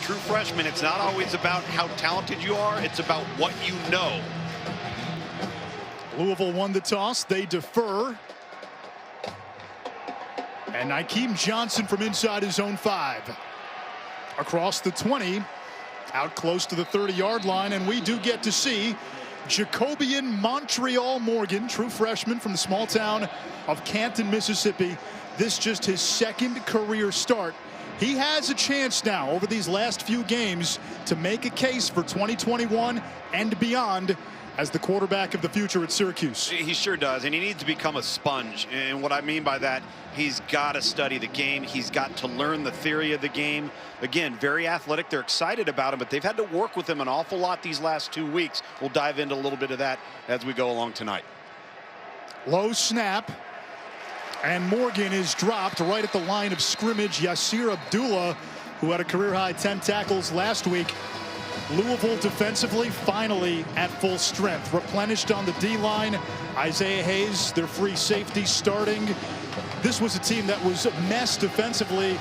true freshman, it's not always about how talented you are, it's about what you know. Louisville won the toss. They defer. And Nykeem Johnson from inside his own 5. Across the 20, out close to the 30-yard line, and we do get to see Jacobian Montreal Morgan, true freshman from the small town of Canton, Mississippi. This just his second career start. He has a chance now over these last few games to make a case for 2021 and beyond as the quarterback of the future at Syracuse. He sure does, and he needs to become a sponge. And what I mean by that, he's got to study the game. He's got to learn the theory of the game. Again, very athletic. They're excited about him, but they've had to work with him an awful lot these last 2 weeks. We'll dive into a little bit of that as we go along tonight. Low snap, and Morgan is dropped right at the line of scrimmage. Yasir Abdullah, who had a career-high 10 tackles last week. Louisville defensively finally at full strength. Replenished on the D-line. Isaiah Hayes, their free safety, starting. This was a team that was a mess defensively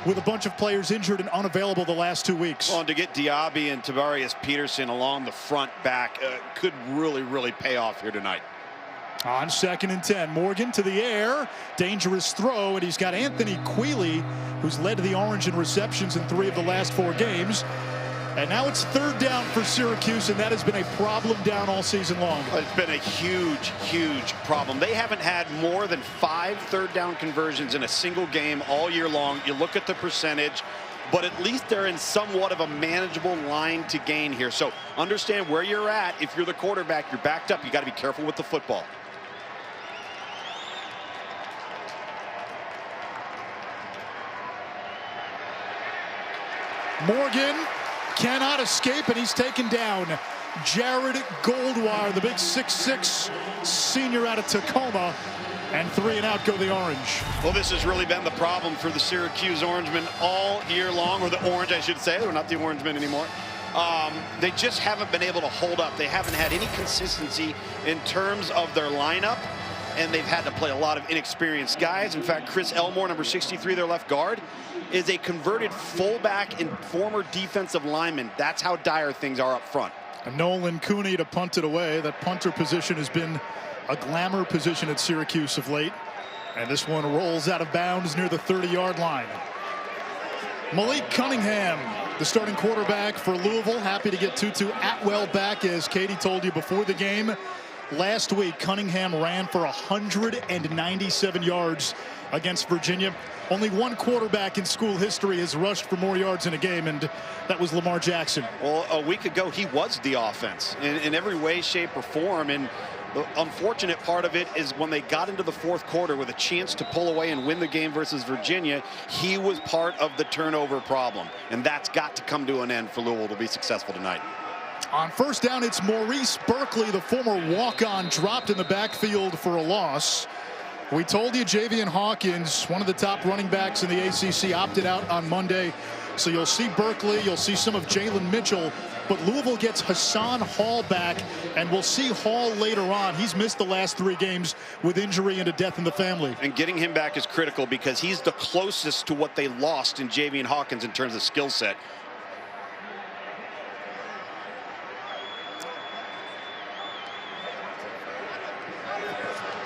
with a bunch of players injured and unavailable the last 2 weeks. Well, and to get Diaby and Tavarius Peterson along the front back could really pay off here tonight. On 2nd and 10, Morgan to the air. Dangerous throw, and he's got Anthony Quealy, who's led the Orange in receptions in 3 of the last 4 games. And now it's 3rd down for Syracuse, and that has been a problem down all season long. It's been a huge problem. They haven't had more than 5 3rd down conversions in a single game all year long. You look at the percentage, but at least they're in somewhat of a manageable line to gain here. So understand where you're at. If you're the quarterback, you're backed up. You got to be careful with the football. Morgan cannot escape, and he's taken down. Jared Goldwire, the big 6'6" senior out of Tacoma, and 3 and out go the Orange. Well, this has really been the problem for the Syracuse Orangemen all year long, or the Orange, I should say. They're not the Orangemen anymore. They just haven't been able to hold up. They haven't had any consistency in terms of their lineup, and they've had to play a lot of inexperienced guys. In fact, Chris Elmore, number 63, their left guard, is a converted fullback and former defensive lineman. That's how dire things are up front. And Nolan Cooney to punt it away. That punter position has been a glamour position at Syracuse of late. And this one rolls out of bounds near the 30-yard line. Malik Cunningham, the starting quarterback for Louisville. Happy to get Tutu Atwell back, as Katie told you before the game. Last week, Cunningham ran for 197 yards against Virginia. Only one quarterback in school history has rushed for more yards in a game, and that was Lamar Jackson. Well, a week ago, he was the offense in every way, shape, or form. And the unfortunate part of it is when they got into the 4th quarter with a chance to pull away and win the game versus Virginia, he was part of the turnover problem. And that's got to come to an end for Louisville to be successful tonight. On 1st down, it's Maurice Berkeley, the former walk-on, dropped in the backfield for a loss. We told you Javian Hawkins, one of the top running backs in the ACC, opted out on Monday. So you'll see Berkeley, you'll see some of Jalen Mitchell, but Louisville gets Hassan Hall back, and we'll see Hall later on. He's missed the last 3 games with injury and a death in the family. And getting him back is critical because he's the closest to what they lost in Javian Hawkins in terms of skill set.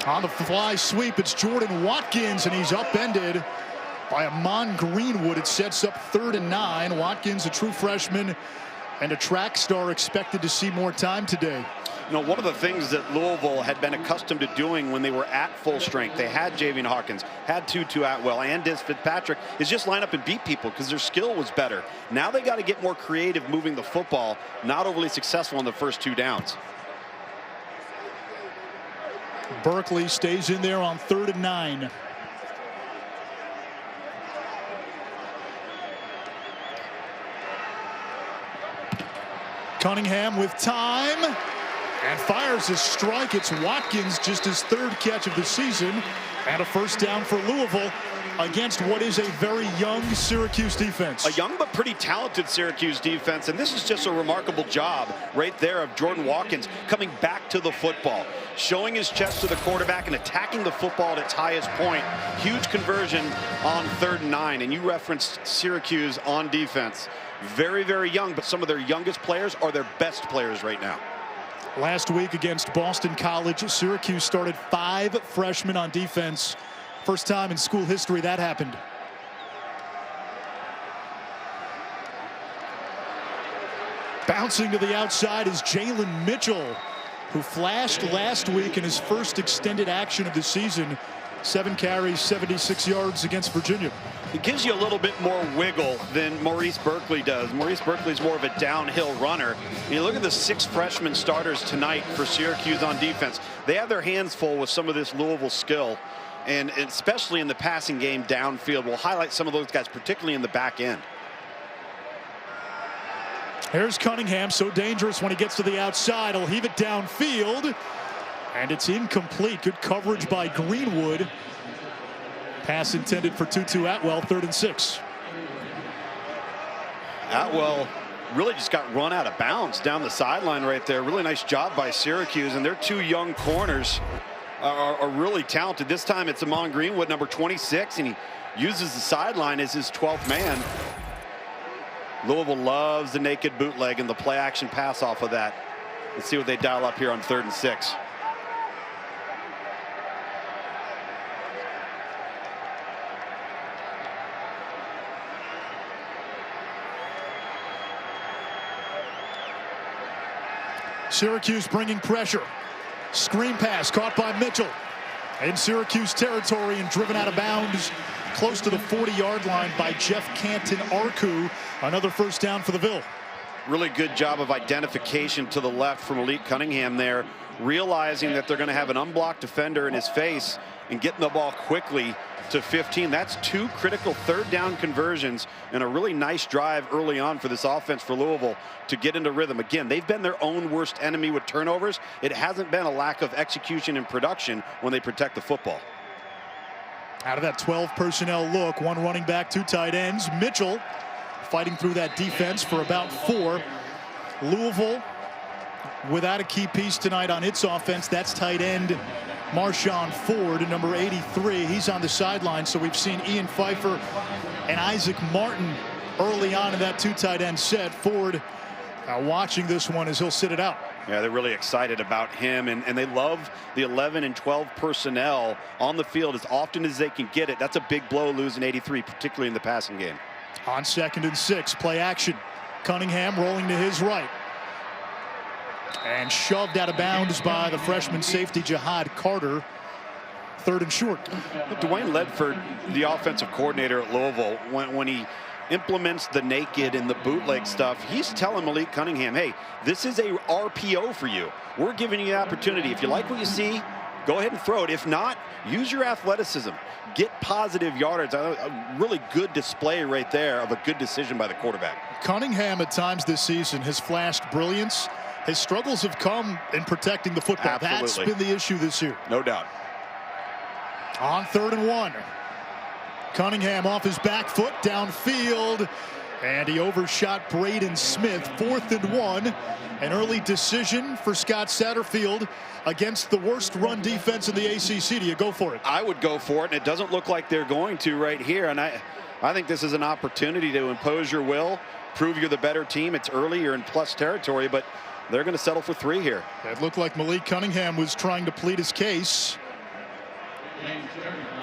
On the fly sweep, it's Jordan Watkins, and he's upended by Amon Greenwood. It sets up 3rd and 9. Watkins, a true freshman and a track star, expected to see more time today. You know, one of the things that Louisville had been accustomed to doing when they were at full strength, they had Javian Hawkins, had Tutu Atwell, and Des Fitzpatrick, is just line up and beat people because their skill was better. Now they got to get more creative moving the football, not overly successful on the first 2 downs. Berkeley stays in there on 3rd and 9. Cunningham with time and fires a strike. It's Watkins, just his 3rd catch of the season, and a 1st down for Louisville against what is a very young Syracuse defense. A young but pretty talented Syracuse defense, and this is just a remarkable job right there of Jordan Watkins coming back to the football, showing his chest to the quarterback and attacking the football at its highest point. Huge conversion on 3rd and 9, and you referenced Syracuse on defense. Very, very young, but some of their youngest players are their best players right now. Last week against Boston College, Syracuse started 5 freshmen on defense. First time in school history that happened. Bouncing to the outside is Jalen Mitchell, who flashed last week in his first extended action of the season. 7 carries, 76 yards against Virginia. It gives you a little bit more wiggle than Maurice Berkeley does. Maurice Berkeley's more of a downhill runner. And you look at the 6 freshman starters tonight for Syracuse on defense. They have their hands full with some of this Louisville skill, and especially in the passing game downfield. We'll highlight some of those guys, particularly in the back end. Here's Cunningham, so dangerous when he gets to the outside. He'll heave it downfield, and it's incomplete. Good coverage by Greenwood. Pass intended for Tutu Atwell, 3rd and 6. Atwell really just got run out of bounds down the sideline right there. Really nice job by Syracuse, and their 2 young corners are really talented. This time it's Amon Greenwood, number 26, and he uses the sideline as his 12th man. Louisville loves the naked bootleg and the play action pass off of that. Let's see what they dial up here on 3rd and 6. Syracuse bringing pressure. Screen pass caught by Mitchell in Syracuse territory and driven out of bounds close to the 40-yard line by Jeff Canton-Arku. Another first down for the Ville. Really good job of identification to the left from Malik Cunningham there, realizing that they're going to have an unblocked defender in his face and getting the ball quickly to 15. That's 2 critical 3rd down conversions and a really nice drive early on for this offense for Louisville to get into rhythm. Again, they've been their own worst enemy with turnovers. It hasn't been a lack of execution and production when they protect the football. Out of that 12 personnel look, 1 running back, 2 tight ends. Mitchell fighting through that defense for about 4. Louisville without a key piece tonight on its offense. That's tight end Marshawn Ford, number 83. He's on the sideline, so we've seen Ian Pfeiffer and Isaac Martin early on in that 2 tight end set. Ford watching this one as he'll sit it out. Yeah, they're really excited about him, and they love the 11 and 12 personnel on the field as often as they can get it. That's a big blow losing 83, particularly in the passing game. On 2nd and 6, play action. Cunningham rolling to his right. And shoved out of bounds by the freshman safety Jihad Carter. 3rd and short. Dwayne Ledford, the offensive coordinator at Louisville, when he implements the naked and the bootleg stuff, he's telling Malik Cunningham, hey, this is a RPO for you. We're giving you the opportunity. If you like what you see, go ahead and throw it. If not, use your athleticism. Get positive yardage. A really good display right there of a good decision by the quarterback. Cunningham at times this season has flashed brilliance. His struggles have come in protecting the football. Absolutely. That's been the issue this year. No doubt. On 3rd and 1. Cunningham off his back foot downfield, and he overshot Braden Smith. 4th and 1. An early decision for Scott Satterfield against the worst run defense in the ACC. Do you go for it? I would go for it, and it doesn't look like they're going to right here. And I think this is an opportunity to impose your will, prove you're the better team. It's early, you're in plus territory, but they're going to settle for 3 here. It looked like Malik Cunningham was trying to plead his case.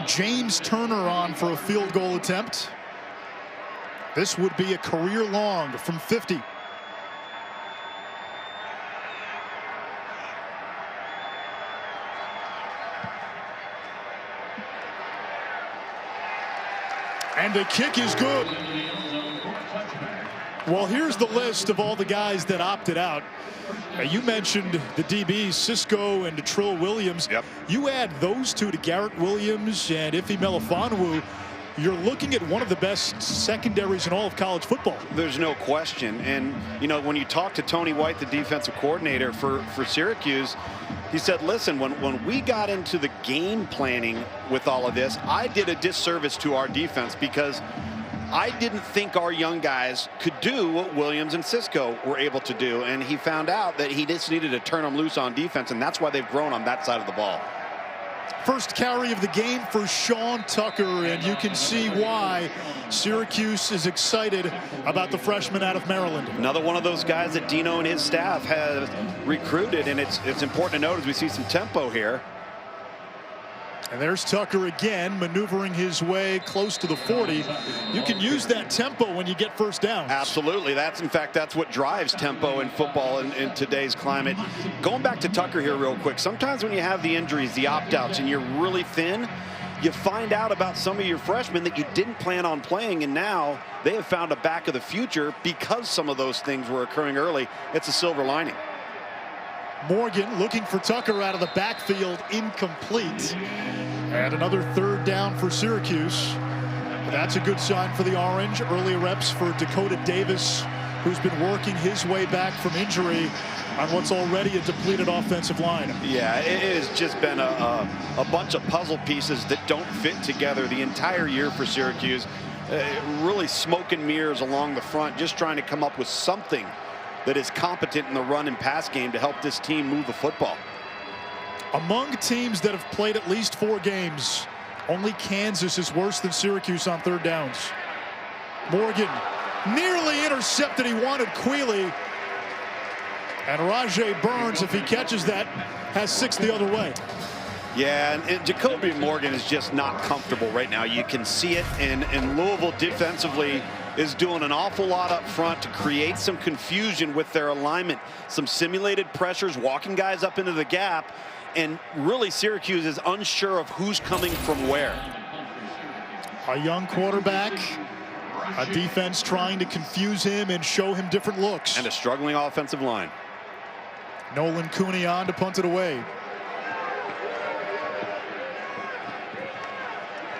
James Turner on for a field goal attempt. This would be a career long from 50. And the kick is good. Well, here's the list of all the guys that opted out. You mentioned the DBs, Cisco and Trill Williams. Yep. You add those 2 to Garrett Williams and Ife Melifonwu, you're looking at one of the best secondaries in all of college football. There's no question. And, you know, when you talk to Tony White, the defensive coordinator for Syracuse, he said, listen, when we got into the game planning with all of this, I did a disservice to our defense because I didn't think our young guys could do what Williams and Cisco were able to do. And he found out that he just needed to turn them loose on defense, and that's why they've grown on that side of the ball. First carry of the game for Sean Tucker, and you can see why Syracuse is excited about the freshman out of Maryland. Another one of those guys that Dino and his staff have recruited, and it's important to note as we see some tempo here. And there's Tucker again, maneuvering his way close to the 40. You can use that tempo when you get first downs. Absolutely. In fact, that's what drives tempo in football in today's climate. Going back to Tucker here real quick, sometimes when you have the injuries, the opt-outs, and you're really thin, you find out about some of your freshmen that you didn't plan on playing, and now they have found a back of the future because some of those things were occurring early. It's a silver lining. Morgan looking for Tucker out of the backfield, incomplete. And another third down for Syracuse. That's a good sign for the Orange. Early reps for Dakota Davis, who's been working his way back from injury on what's already a depleted offensive line. Yeah, it has just been a bunch of puzzle pieces that don't fit together the entire year for Syracuse. Really smoke and mirrors along the front, just trying to come up with something that is competent in the run and pass game to help this team move the football. Among teams that have played at least 4 games, only Kansas is worse than Syracuse on third downs. Morgan nearly intercepted. He wanted Quealy. And Rajay Burns, if he catches that, has 6 the other way. Yeah, and Jacoby Morgan is just not comfortable right now. You can see it, and Louisville defensively is doing an awful lot up front to create some confusion with their alignment. Some simulated pressures, walking guys up into the gap, and really Syracuse is unsure of who's coming from where. A young quarterback, a defense trying to confuse him and show him different looks. And a struggling offensive line. Nolan Cooney on to punt it away.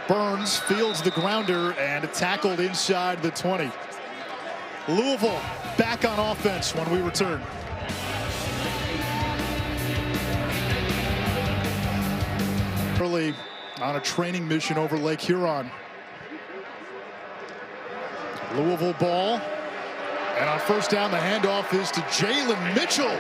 Burns fields the grounder and tackled inside the 20. Louisville back on offense when we return. Early on a training mission over Lake Huron. Louisville ball. And on first down, the handoff is to Jalen Mitchell.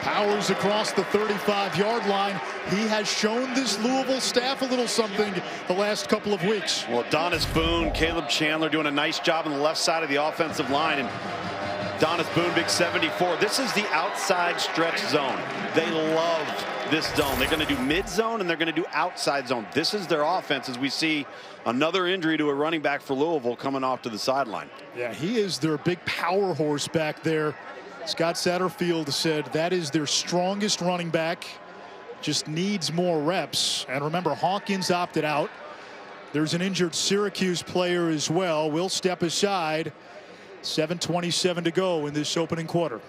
Powers across the 35-yard line. He has shown this Louisville staff a little something the last couple of weeks. Well, Donis Boone, Caleb Chandler doing a nice job on the left side of the offensive line. And Donis Boone, big 74. This is the outside stretch zone. They love this zone. They're going to do mid zone and they're going to do outside zone. This is their offense as we see another injury to a running back for Louisville coming off to the sideline. Yeah, he is their big power horse back there. Scott Satterfield said that is their strongest running back. Just needs more reps. And remember, Hawkins opted out. There's an injured Syracuse player as well. Will step aside. 7:27 to go in this opening quarter.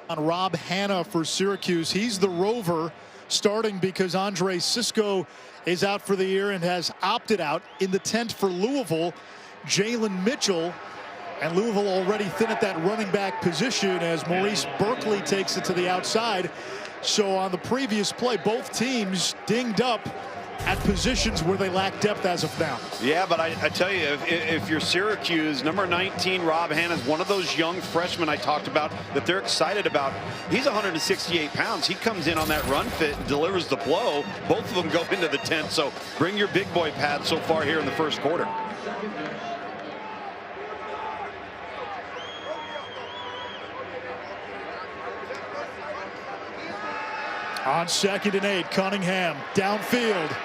On Rob Hanna for Syracuse. He's the rover starting because Andre Sisco is out for the year and has opted out. In the tent for Louisville, Jalen Mitchell. And Louisville already thin at that running back position as Maurice Berkeley takes it to the outside. So on the previous play, both teams dinged up at positions where they lack depth as of now. Yeah, but I tell you, if you're Syracuse, number 19, Rob Hanna, is one of those young freshmen I talked about that they're excited about. He's 168 pounds. He comes in on that run fit and delivers the blow. Both of them go into the tent, so bring your big boy pad so far here in the first quarter. On 2nd and 8, Cunningham downfield.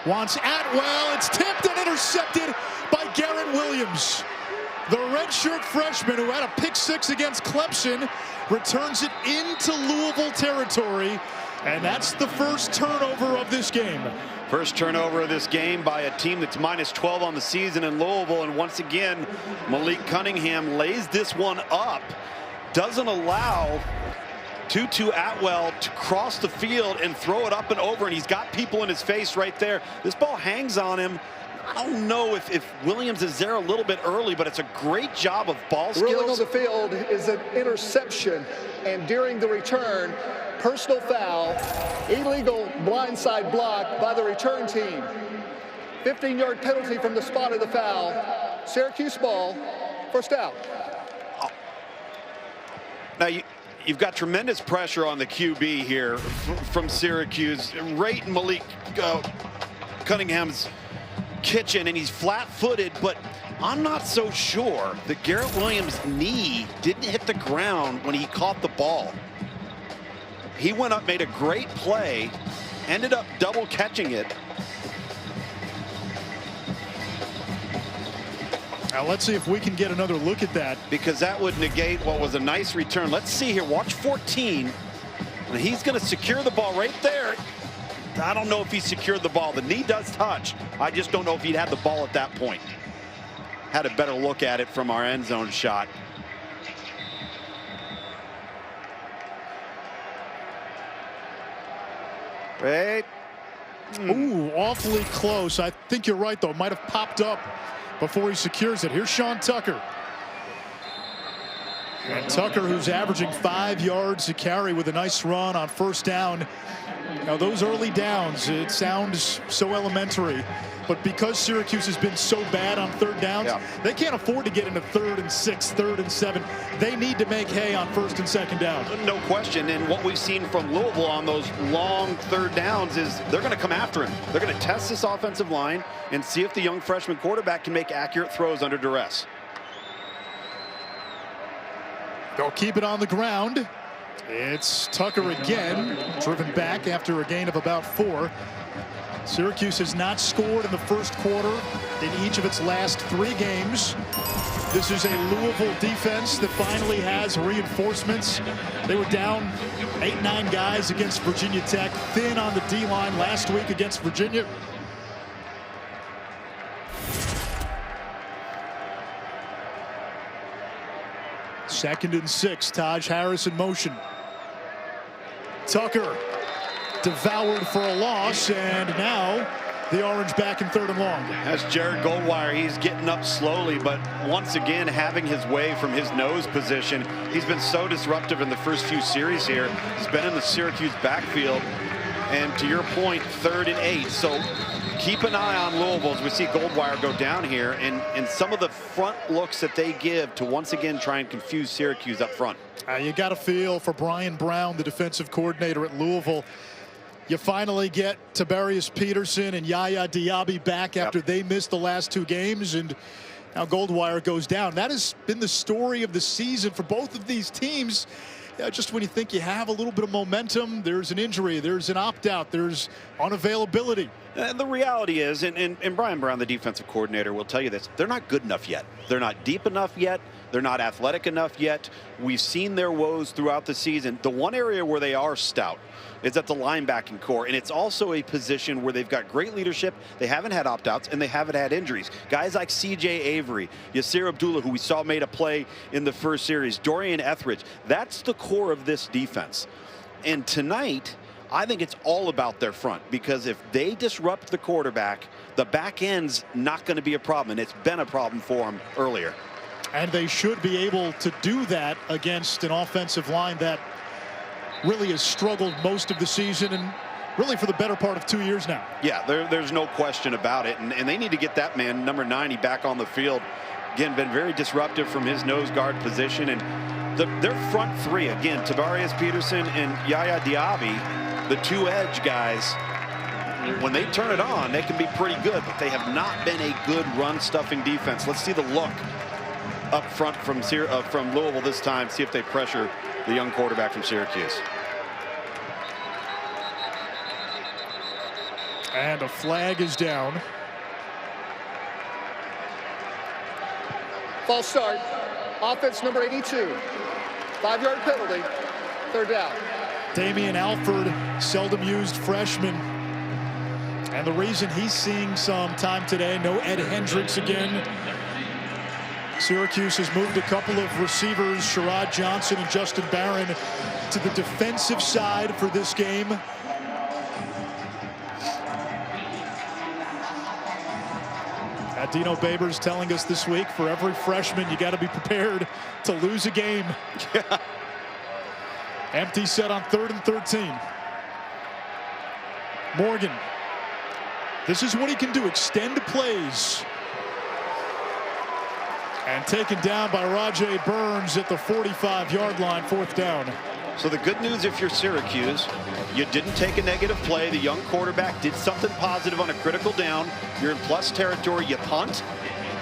Wants Atwell. It's tipped and intercepted by Garrett Williams. The redshirt freshman who had a pick 6 against Clemson returns it into Louisville territory. And that's the first turnover of this game. First turnover of this game by a team that's minus 12 on the season in Louisville. And once again, Malik Cunningham lays this one up. Doesn't allow Tutu Atwell to cross the field and throw it up and over, and he's got people in his face right there. This ball hangs on him. I don't know if Williams is there a little bit early, but it's a great job of ball skills. Ruling on the field is an interception, and during the return, personal foul, illegal blindside block by the return team. 15-yard penalty from the spot of the foul. Syracuse ball, first down. Now, You've got tremendous pressure on the QB here from Syracuse. Right in Malik Cunningham's kitchen, and he's flat-footed, but I'm not so sure that Garrett Williams' knee didn't hit the ground when he caught the ball. He went up, made a great play, ended up double catching it. Now let's see if we can get another look at that, because that would negate what was a nice return. Let's see here. Watch 14. And he's going to secure the ball right there. I don't know if he secured the ball. The knee does touch. I just don't know if he'd had the ball at that point. Had a better look at it from our end zone shot. Right. Ooh, awfully close. I think you're right, though. Might have popped up before he secures it. Here's Sean Tucker. And Tucker, who's averaging 5 yards a carry with a nice run on first down. Now, those early downs, it sounds so elementary, but because Syracuse has been so bad on third downs, they can't afford to get into 3rd and 6, 3rd and 7. They need to make hay on 1st and 2nd down. No question. And what we've seen from Louisville on those long third downs is they're going to come after him. They're going to test this offensive line and see if the young freshman quarterback can make accurate throws under duress. They'll keep it on the ground. It's Tucker again, driven back after a gain of about 4. Syracuse has not scored in the first quarter in each of its last 3 games. This is a Louisville defense that finally has reinforcements. They were down 8-9 guys against Virginia Tech, thin on the D-line last week against Virginia. Second and 6, Taj Harris in motion. Tucker devoured for a loss, and now the Orange back in 3rd and long. That's Jared Goldwire. He's getting up slowly, but once again having his way from his nose position. He's been so disruptive in the first few series here. He's been in the Syracuse backfield, and to your point, 3rd and 8. So keep an eye on Louisville as we see Goldwire go down here, and some of the front looks that they give to once again try and confuse Syracuse up front. You got to feel for Brian Brown, the defensive coordinator at Louisville. You finally get Tiberius Peterson and Yaya Diaby back after they missed the last 2 games, and now Goldwire goes down. That has been the story of the season for both of these teams. Just when you think you have a little bit of momentum, there's an injury, there's an opt-out, there's unavailability. The reality is, and Brian Brown, the defensive coordinator, will tell you this, they're not good enough yet. They're not deep enough yet. They're not athletic enough yet. We've seen their woes throughout the season. The one area where they are stout is at the linebacking core, and it's also a position where they've got great leadership. They haven't had opt-outs, and they haven't had injuries. Guys like C.J. Avery, Yasir Abdullah, who we saw made a play in the first series, Dorian Etheridge, that's the core of this defense. And tonight, I think it's all about their front, because if they disrupt the quarterback, the back end's not going to be a problem, and it's been a problem for them earlier. And they should be able to do that against an offensive line that really has struggled most of the season and really for the better part of 2 years now. Yeah, there's no question about it. And they need to get that man, number 90, back on the field. Again, been very disruptive from his nose guard position. And their front 3, again, Tiberius Peterson and Yaya Diaby, the 2 edge guys, when they turn it on, they can be pretty good. But they have not been a good run-stuffing defense. Let's see the look up front from Louisville this time, see if they pressure the young quarterback from Syracuse. And a flag is down. False start. Offense number 82. 5-yard penalty. 3rd down. Damian Alford, seldom used freshman. And the reason he's seeing some time today, no Ed Hendricks again. Syracuse has moved a couple of receivers, Sherrod Johnson and Justin Barron, to the defensive side for this game. Dino Babers telling us this week, for every freshman, you got to be prepared to lose a game. Yeah. Empty set on 3rd and 13. Morgan. This is what he can do, extend plays. And taken down by Rajay Burns at the 45-yard line, 4th down. So the good news, if you're Syracuse, you didn't take a negative play. The young quarterback did something positive on a critical down. You're in plus territory. You punt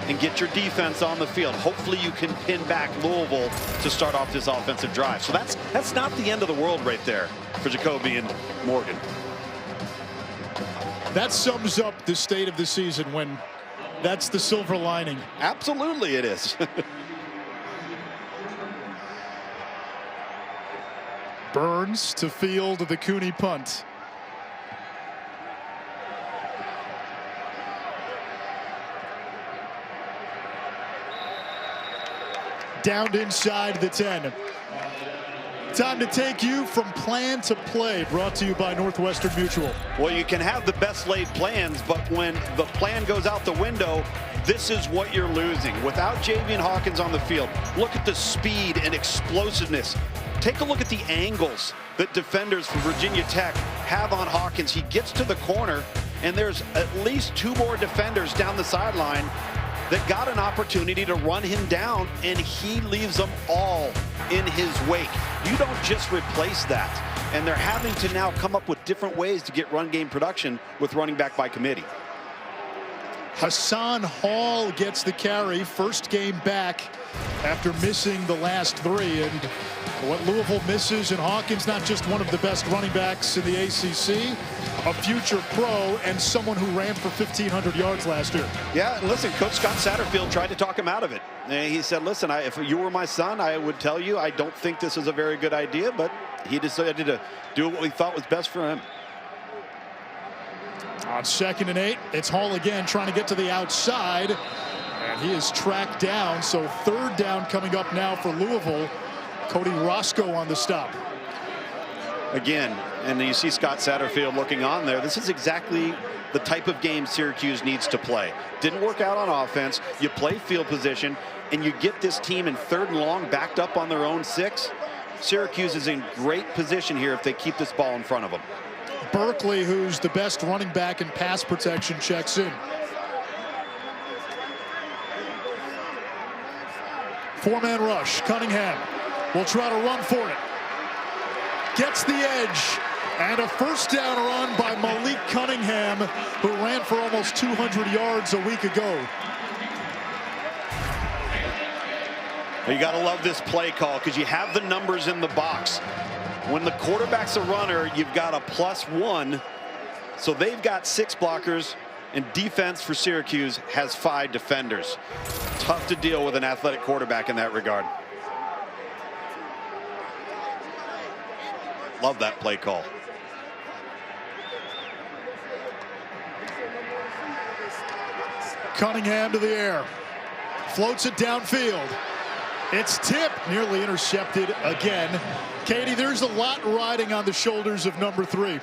and get your defense on the field. Hopefully you can pin back Louisville to start off this offensive drive. So that's not the end of the world right there for Jacoby and Morgan. That sums up the state of the season when that's the silver lining. Absolutely it is. Burns to field the Cooney punt. Downed inside the 10. Time to take you from plan to play, brought to you by Northwestern Mutual. Well, you can have the best laid plans, but when the plan goes out the window, this is what you're losing. Without Javian Hawkins on the field, look at the speed and explosiveness. Take a look at the angles that defenders from Virginia Tech have on Hawkins. He gets to the corner, and there's at least 2 more defenders down the sideline that got an opportunity to run him down, and he leaves them all in his wake. You don't just replace that. And they're having to now come up with different ways to get run game production with running back by committee. Hassan Hall gets the carry, first game back after missing the last 3. And what Louisville misses in Hawkins, not just one of the best running backs in the ACC, a future pro, and someone who ran for 1,500 yards last year. Yeah, and listen, Coach Scott Satterfield tried to talk him out of it. And he said, listen, if you were my son, I would tell you I don't think this is a very good idea, but he decided to do what he thought was best for him. On 2nd and 8, it's Hall again trying to get to the outside, and he is tracked down. So 3rd down coming up now for Louisville. Cody Roscoe on the stop. Again, and you see Scott Satterfield looking on there. This is exactly the type of game Syracuse needs to play. Didn't work out on offense. You play field position, and you get this team in 3rd and long backed up on their own 6. Syracuse is in great position here if they keep this ball in front of them. Berkeley, who's the best running back in pass protection, checks in. 4-man rush. Cunningham will try to run for it. Gets the edge. And a first down run by Malik Cunningham, who ran for almost 200 yards a week ago. You got to love this play call because you have the numbers in the box. When the quarterback's a runner, you've got a +1. So they've got 6 blockers, and defense for Syracuse has 5 defenders. Tough to deal with an athletic quarterback in that regard. Love that play call. Cunningham to the air. Floats it downfield. It's tipped, nearly intercepted again. Katie, there's a lot riding on the shoulders of number 3.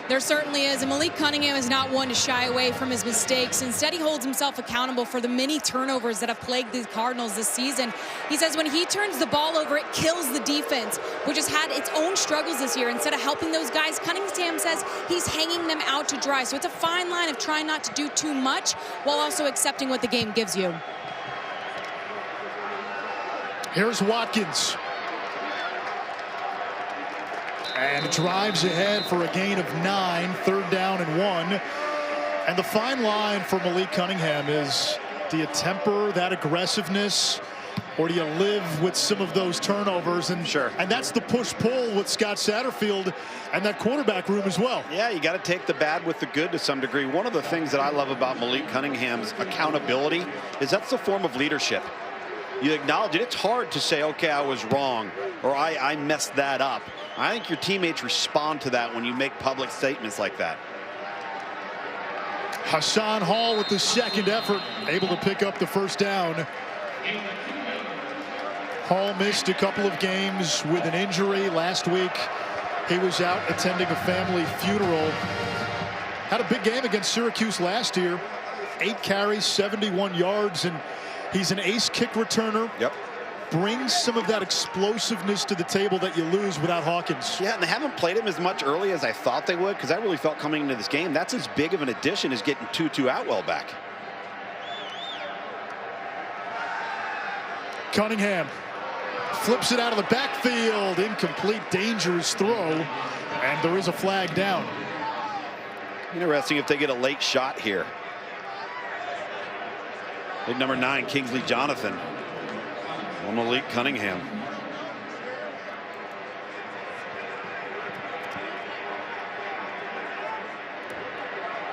There certainly is, and Malik Cunningham is not one to shy away from his mistakes. Instead, he holds himself accountable for the many turnovers that have plagued the Cardinals this season. He says when he turns the ball over, it kills the defense, which has had its own struggles this year. Instead of helping those guys, Cunningham says he's hanging them out to dry. So it's a fine line of trying not to do too much while also accepting what the game gives you. Here's Watkins. And drives ahead for a gain of 9, 3rd down and 1. And the fine line for Malik Cunningham is, do you temper that aggressiveness, or do you live with some of those turnovers? And sure. And that's the push-pull with Scott Satterfield and that quarterback room as well. Yeah, you got to take the bad with the good to some degree. One of the things that I love about Malik Cunningham's accountability is that's a form of leadership. You acknowledge it. It's hard to say, okay, I was wrong, or I messed that up. I think your teammates respond to that when you make public statements like that. Hassan Hall with the 2nd effort, able to pick up the 1st down. Hall missed a couple of games with an injury last week. He was out attending a family funeral. Had a big game against Syracuse last year. 8 carries, 71 yards, and he's an ace kick returner. Yep. Brings some of that explosiveness to the table that you lose without Hawkins. Yeah, and they haven't played him as much early as I thought they would, because I really felt coming into this game that's as big of an addition as getting Tutu Atwell back. Cunningham flips it out of the backfield. Incomplete, dangerous throw, and there is a flag down. Interesting if they get a late shot here. Big number 9, Kingsley Jonathan. Well, Malik Cunningham.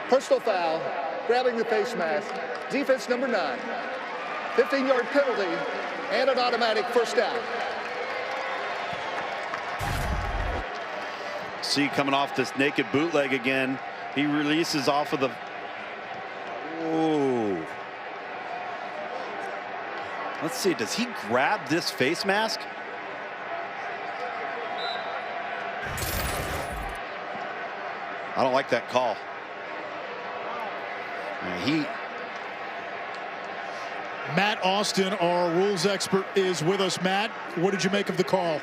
Personal foul, grabbing the face mask. Defense number 9. 15-yard penalty and an automatic first down. See, coming off this naked bootleg again. He releases off of the. Ooh. Let's see, does he grab this face mask? I don't like that call. Matt Austin, our rules expert, is with us. Matt, what did you make of the call?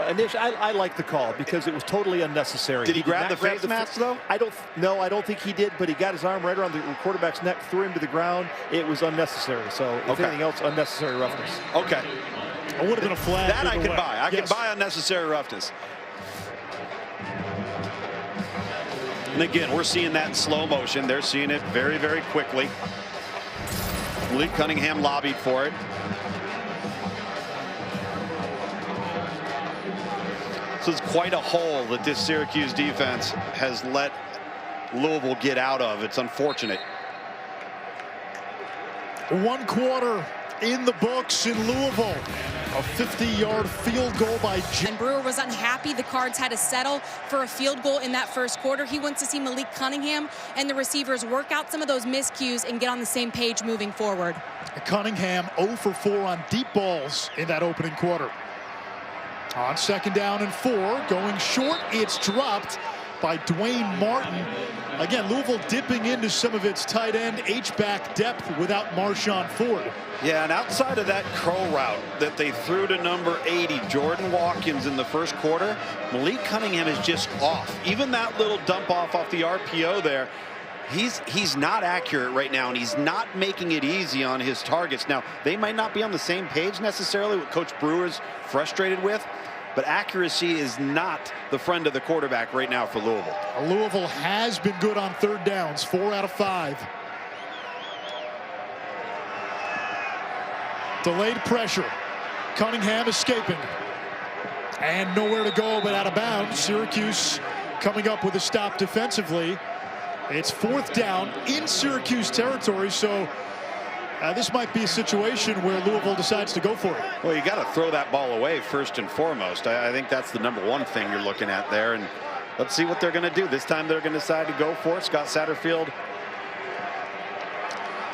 Initially, I like the call because it was totally unnecessary. Did he grab the face mask, though? I don't think he did, but he got his arm right around the quarterback's neck, threw him to the ground. It was unnecessary. So, if anything else, unnecessary roughness. Okay. It would have been a flag. That I can buy. I can Yes. buy unnecessary roughness. And again, we're seeing that in slow motion. They're seeing it very, very quickly. Malik Cunningham lobbied for it. This is quite a hole that this Syracuse defense has let Louisville get out of. It's unfortunate. 1 quarter in the books in Louisville. A 50-yard field goal by And Brewer was unhappy the Cards had to settle for a field goal in that first quarter. He wants to see Malik Cunningham and the receivers work out some of those miscues and get on the same page moving forward. Cunningham 0 for 4 on deep balls in that opening quarter. On 2nd down and 4, going short, it's dropped by Dwayne Martin. Again, Louisville dipping into some of its tight end H-back depth without Marshawn Ford. Yeah, and outside of that curl route that they threw to number 80, Jordan Watkins, in the first quarter, Malik Cunningham is just off. Even that little dump off the RPO there, he's not accurate right now, and he's not making it easy on his targets. Now, they might not be on the same page necessarily, what Coach Brewer's frustrated with, but accuracy is not the friend of the quarterback right now for Louisville. Louisville has been good on 3rd downs, 4 out of 5. Delayed pressure. Cunningham escaping. And nowhere to go but out of bounds. Syracuse coming up with a stop defensively. It's 4th down in Syracuse territory, so this might be a situation where Louisville decides to go for it. Well, you got to throw that ball away first and foremost. I think that's the number 1 thing you're looking at there. And let's see what they're going to do. This time they're going to decide to go for it. Scott Satterfield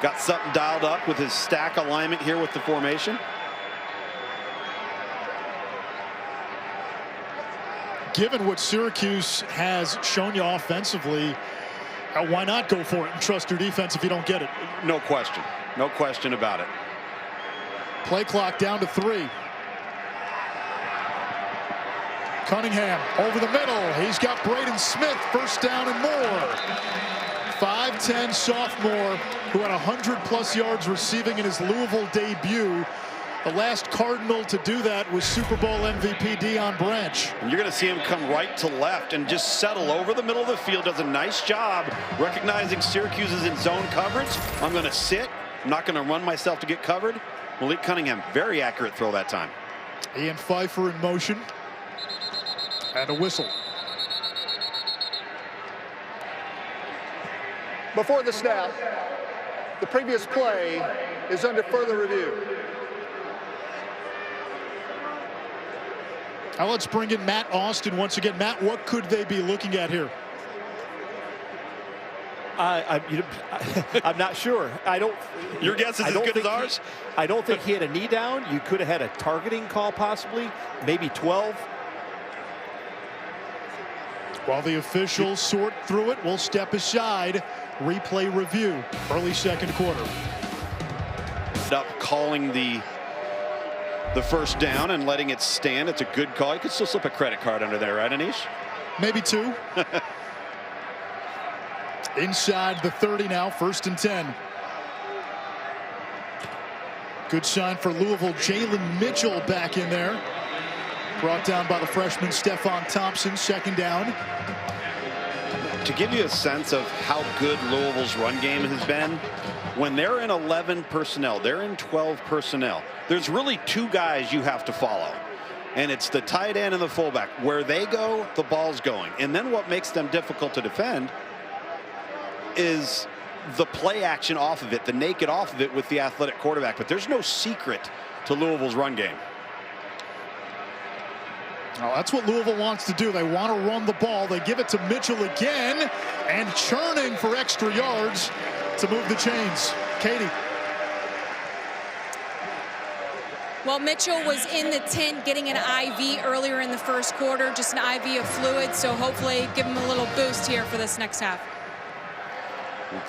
got something dialed up with his stack alignment here with the formation. Given what Syracuse has shown you offensively, why not go for it and trust your defense if you don't get it? No question. No question about it. Play clock down to 3. Cunningham over the middle. He's got Braden Smith, 1st down and more. 5'10" sophomore who had 100+ yards receiving in his Louisville debut. The last Cardinal to do that was Super Bowl MVP Deion Branch. And you're going to see him come right to left and just settle over the middle of the field. Does a nice job recognizing Syracuse is in zone coverage. I'm going to sit. I'm not going to run myself to get covered. Malik Cunningham, very accurate throw that time. Ian Pfeiffer in motion. And a whistle. Before the snap, the previous play is under further review. Now let's bring in Matt Austin once again. Matt, what could they be looking at here? I'm not sure. Your guess is as good as ours? I don't think he had a knee down. You could have had a targeting call possibly, maybe 12. While the officials sort through it, we'll step aside. Replay review, early 2nd quarter. Up calling the 1st down and letting it stand. It's a good call. You could still slip a credit card under there, right, Anish? Maybe 2. Inside the 30 now, 1st and 10. Good sign for Louisville. Jalen Mitchell back in there. Brought down by the freshman Stephon Thompson. Second down. To give you a sense of how good Louisville's run game has been, when they're in 11 personnel, they're in 12 personnel, there's really two guys you have to follow. And it's the tight end and the fullback. Where they go, the ball's going. And then what makes them difficult to defend is the play action off of it, the naked off of it with the athletic quarterback. But there's no secret to Louisville's run game. Oh, that's what Louisville wants to do. They want to run the ball. They give it to Mitchell again, and churning for extra yards to move the chains. Katie. Well, Mitchell was in the tent getting an IV earlier in the first quarter, just an IV of fluid, so hopefully give him a little boost here for this next half.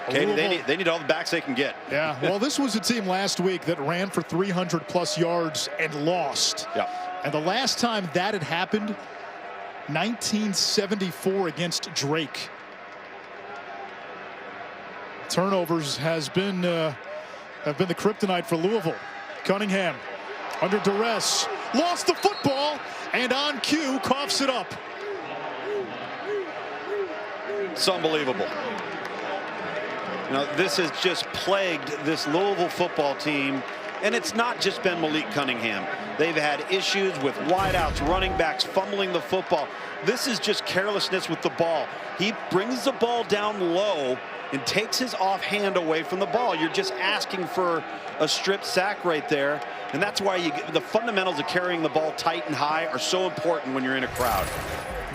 Katie, they need all the backs they can get. Yeah, well, this was a team last week that ran for 300+ yards and lost. Yeah. And the last time that had happened, 1974 against Drake. Turnovers has been have been the kryptonite for Louisville. Cunningham under duress, lost the football, and on cue coughs it up. It's unbelievable. You know, this has just plagued this Louisville football team, and it's not just been Malik Cunningham. They've had issues with wideouts, running backs, fumbling the football. This is just carelessness with the ball. He brings the ball down low and takes his offhand away from the ball. You're just asking for a strip sack right there, and that's why the fundamentals of carrying the ball tight and high are so important when you're in a crowd.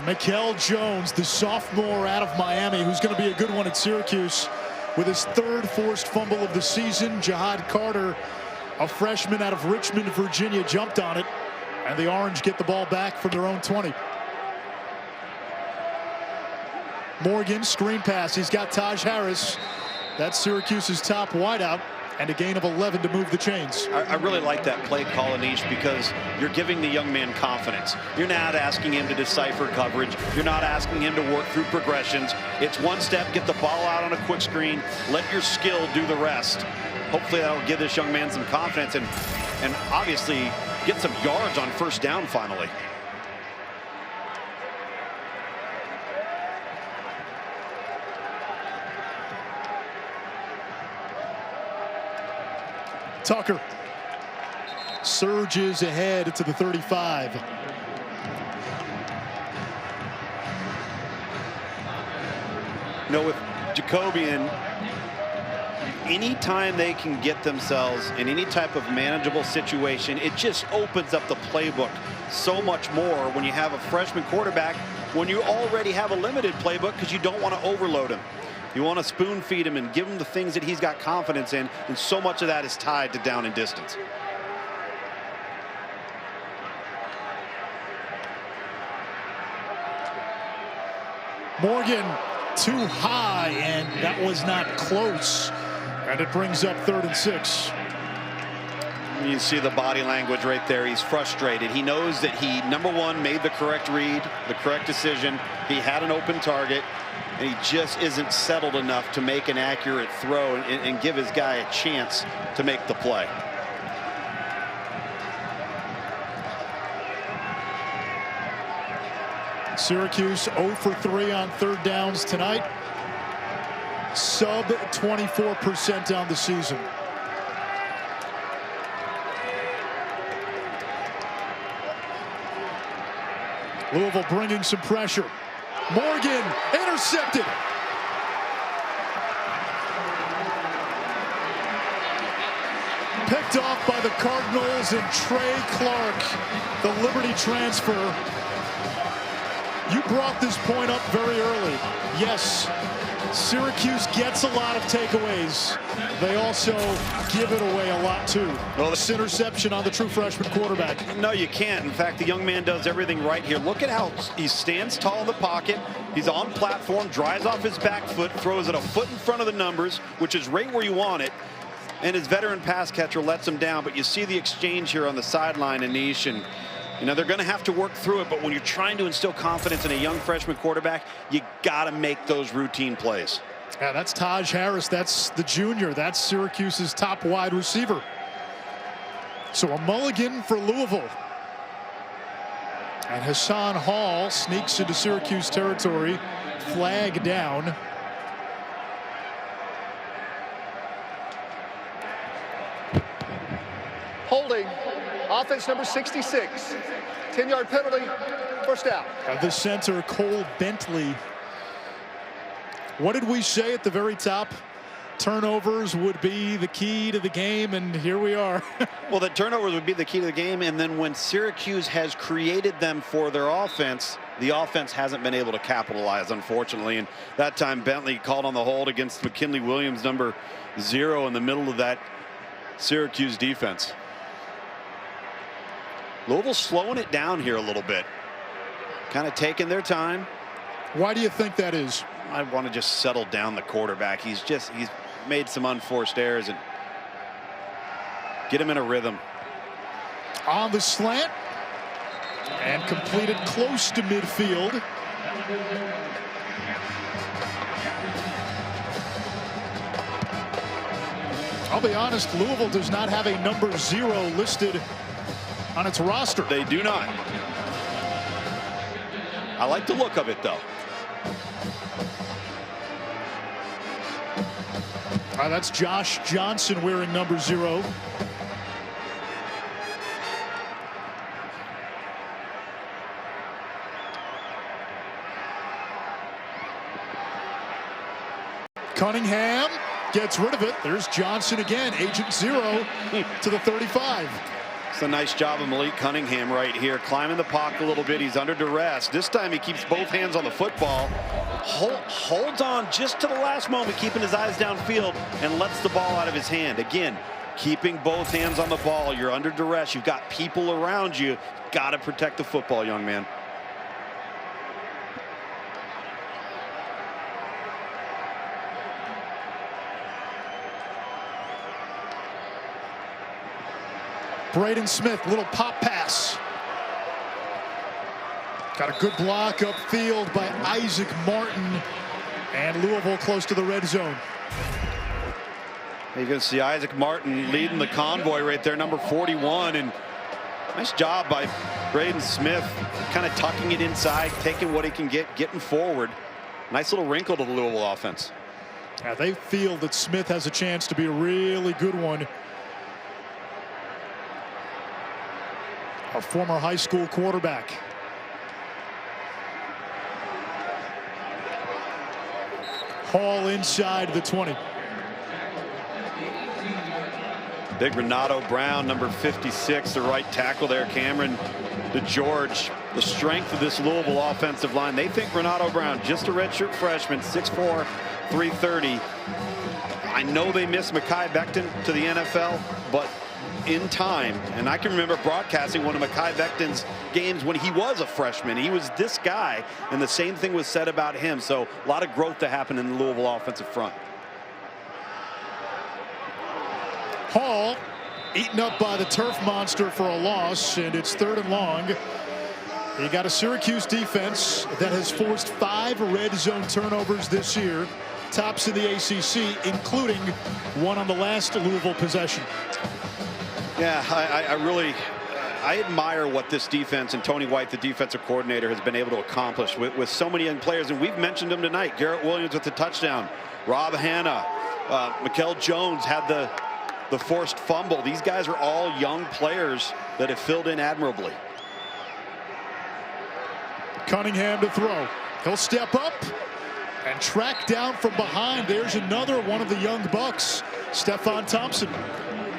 Mikel Jones, the sophomore out of Miami, who's going to be a good one at Syracuse, with his third forced fumble of the season. Jihad Carter, a freshman out of Richmond, Virginia, jumped on it, and the Orange get the ball back from their own 20. Morgan, screen pass. He's got Taj Harris. That's Syracuse's top wideout, and a gain of 11 to move the chains. I really like that play call, Anish, because you're giving the young man confidence. You're not asking him to decipher coverage. You're not asking him to work through progressions. It's one step, get the ball out on a quick screen, let your skill do the rest. Hopefully that'll give this young man some confidence and obviously get some yards on first down finally. Tucker surges ahead to the 35. You know, with Jacobian, anytime they can get themselves in any type of manageable situation, it just opens up the playbook so much more when you have a freshman quarterback, when you already have a limited playbook because you don't want to overload him. You want to spoon feed him and give him the things that he's got confidence in, and so much of that is tied to down and distance. Morgan too high, and that was not close. And it brings up 3rd and 6. You see the body language right there. He's frustrated. He knows that he, number one, made the correct read, the correct decision. He had an open target, and he just isn't settled enough to make an accurate throw and give his guy a chance to make the play. Syracuse 0 for 3 on 3rd downs tonight. Sub 24% on the season. Louisville bringing some pressure. Morgan intercepted. Picked off by the Cardinals, and Trey Clark, the Liberty transfer. You brought this point up very early. Yes, Syracuse gets a lot of takeaways. They also give it away a lot too. Well, this interception on the true freshman quarterback. No, you can't. In fact, the young man does everything right here. Look at how he stands tall in the pocket. He's on platform, drives off his back foot, throws it a foot in front of the numbers, which is right where you want it. And his veteran pass catcher lets him down. But you see the exchange here on the sideline, Anish, and you know, they're going to have to work through it, but when you're trying to instill confidence in a young freshman quarterback, you got to make those routine plays. Yeah, that's Taj Harris. That's the junior. That's Syracuse's top wide receiver. So a mulligan for Louisville. And Hassan Hall sneaks into Syracuse territory. Flag down. Holding. Offense number 66. 10-yard penalty. First out. The center, Cole Bentley. What did we say at the very top? Turnovers would be the key to the game, and here we are. Well, the turnovers would be the key to the game, and then when Syracuse has created them for their offense, the offense hasn't been able to capitalize, unfortunately. And that time, Bentley called on the hold against McKinley Williams, number 0, in the middle of that Syracuse defense. Louisville slowing it down here a little bit, kind of taking their time. Why do you think that is? I want to just settle down the quarterback. He's made some unforced errors and get him in a rhythm. On the slant and completed close to midfield. I'll be honest, Louisville does not have a number 0 listed on its roster. They do not. I like the look of it, though. That's Josh Johnson wearing number 0. Cunningham gets rid of it. There's Johnson again, agent 0 to the 35. It's a nice job of Malik Cunningham right here, climbing the pocket a little bit. He's under duress. This time he keeps both hands on the football. Holds on just to the last moment, keeping his eyes downfield, and lets the ball out of his hand. Again, keeping both hands on the ball. You're under duress. You've got people around you. Got to protect the football, young man. Braden Smith, little pop pass. Got a good block upfield by Isaac Martin, and Louisville close to the red zone. You can see Isaac Martin leading the convoy right there, number 41, and nice job by Braden Smith, kind of tucking it inside, taking what he can get, getting forward. Nice little wrinkle to the Louisville offense. Yeah, they feel that Smith has a chance to be a really good one. A former high school quarterback. Hall inside the 20. Big Renato Brown, number 56, the right tackle there. Cameron DeGeorge, the strength of this Louisville offensive line. They think Renato Brown, just a redshirt freshman, 6'4", 330. I know they missed Mekhi Becton to the NFL, but in time, and I can remember broadcasting one of Mekhi Becton's games when he was a freshman. He was this guy, and the same thing was said about him. So a lot of growth to happen in the Louisville offensive front. Hall eaten up by the turf monster for a loss, and it's 3rd and long. You got a Syracuse defense that has forced 5 red zone turnovers this year, tops in the ACC, including one on the last Louisville possession. Yeah, I admire what this defense and Tony White, the defensive coordinator, has been able to accomplish with so many young players. And we've mentioned them tonight. Garrett Williams with the touchdown. Rob Hanna, Mikel Jones had the forced fumble. These guys are all young players that have filled in admirably. Cunningham to throw. He'll step up and track down from behind. There's another one of the young bucks, Stephon Thompson.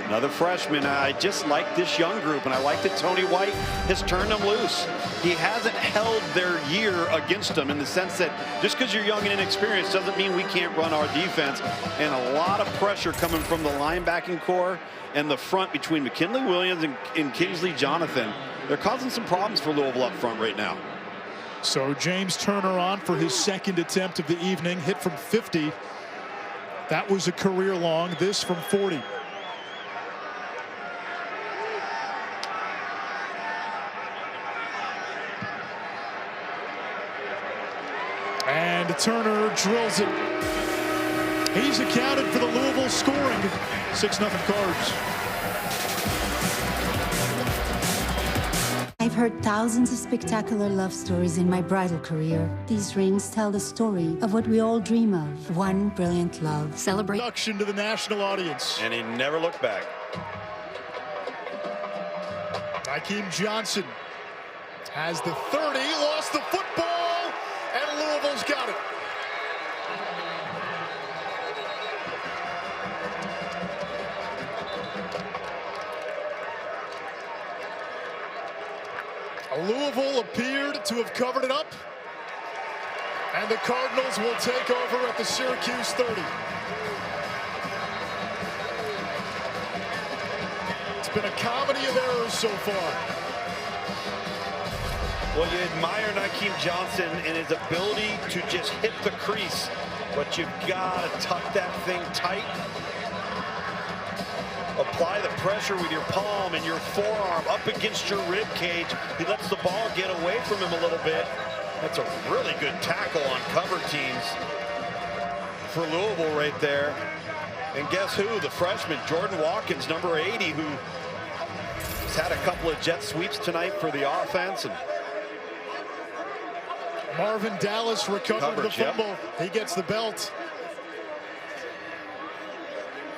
Another freshman. I just like this young group, and I like that Tony White has turned them loose. He hasn't held their year against them in the sense that just because you're young and inexperienced doesn't mean we can't run our defense. And a lot of pressure coming from the linebacking core and the front between McKinley Williams and Kingsley Jonathan. They're causing some problems for Louisville up front right now. So James Turner on for his 2nd attempt of the evening, hit from 50. That was a career long. This from 40. And Turner drills it. He's accounted for the Louisville scoring. 6-0 Cards. I've heard thousands of spectacular love stories in my bridal career. These rings tell the story of what we all dream of. One brilliant love. Celebrate. Introduction to the national audience. And he never looked back. Hakeem Johnson has the 30, lost the football, and Louisville's got it. Louisville appeared to have covered it up, and the Cardinals will take over at the Syracuse 30. It's been a comedy of errors so far. Well, you admire Hakeem Johnson and his ability to just hit the crease, but you've got to tuck that thing tight. Apply the pressure with your palm and your forearm up against your rib cage. He lets the ball get away from him a little bit. That's a really good tackle on cover teams for Louisville right there. And guess who? The freshman, Jordan Watkins, number 80, who has had a couple of jet sweeps tonight for the offense. And Marvin Dallas recovered the fumble. Yep. He gets the belt.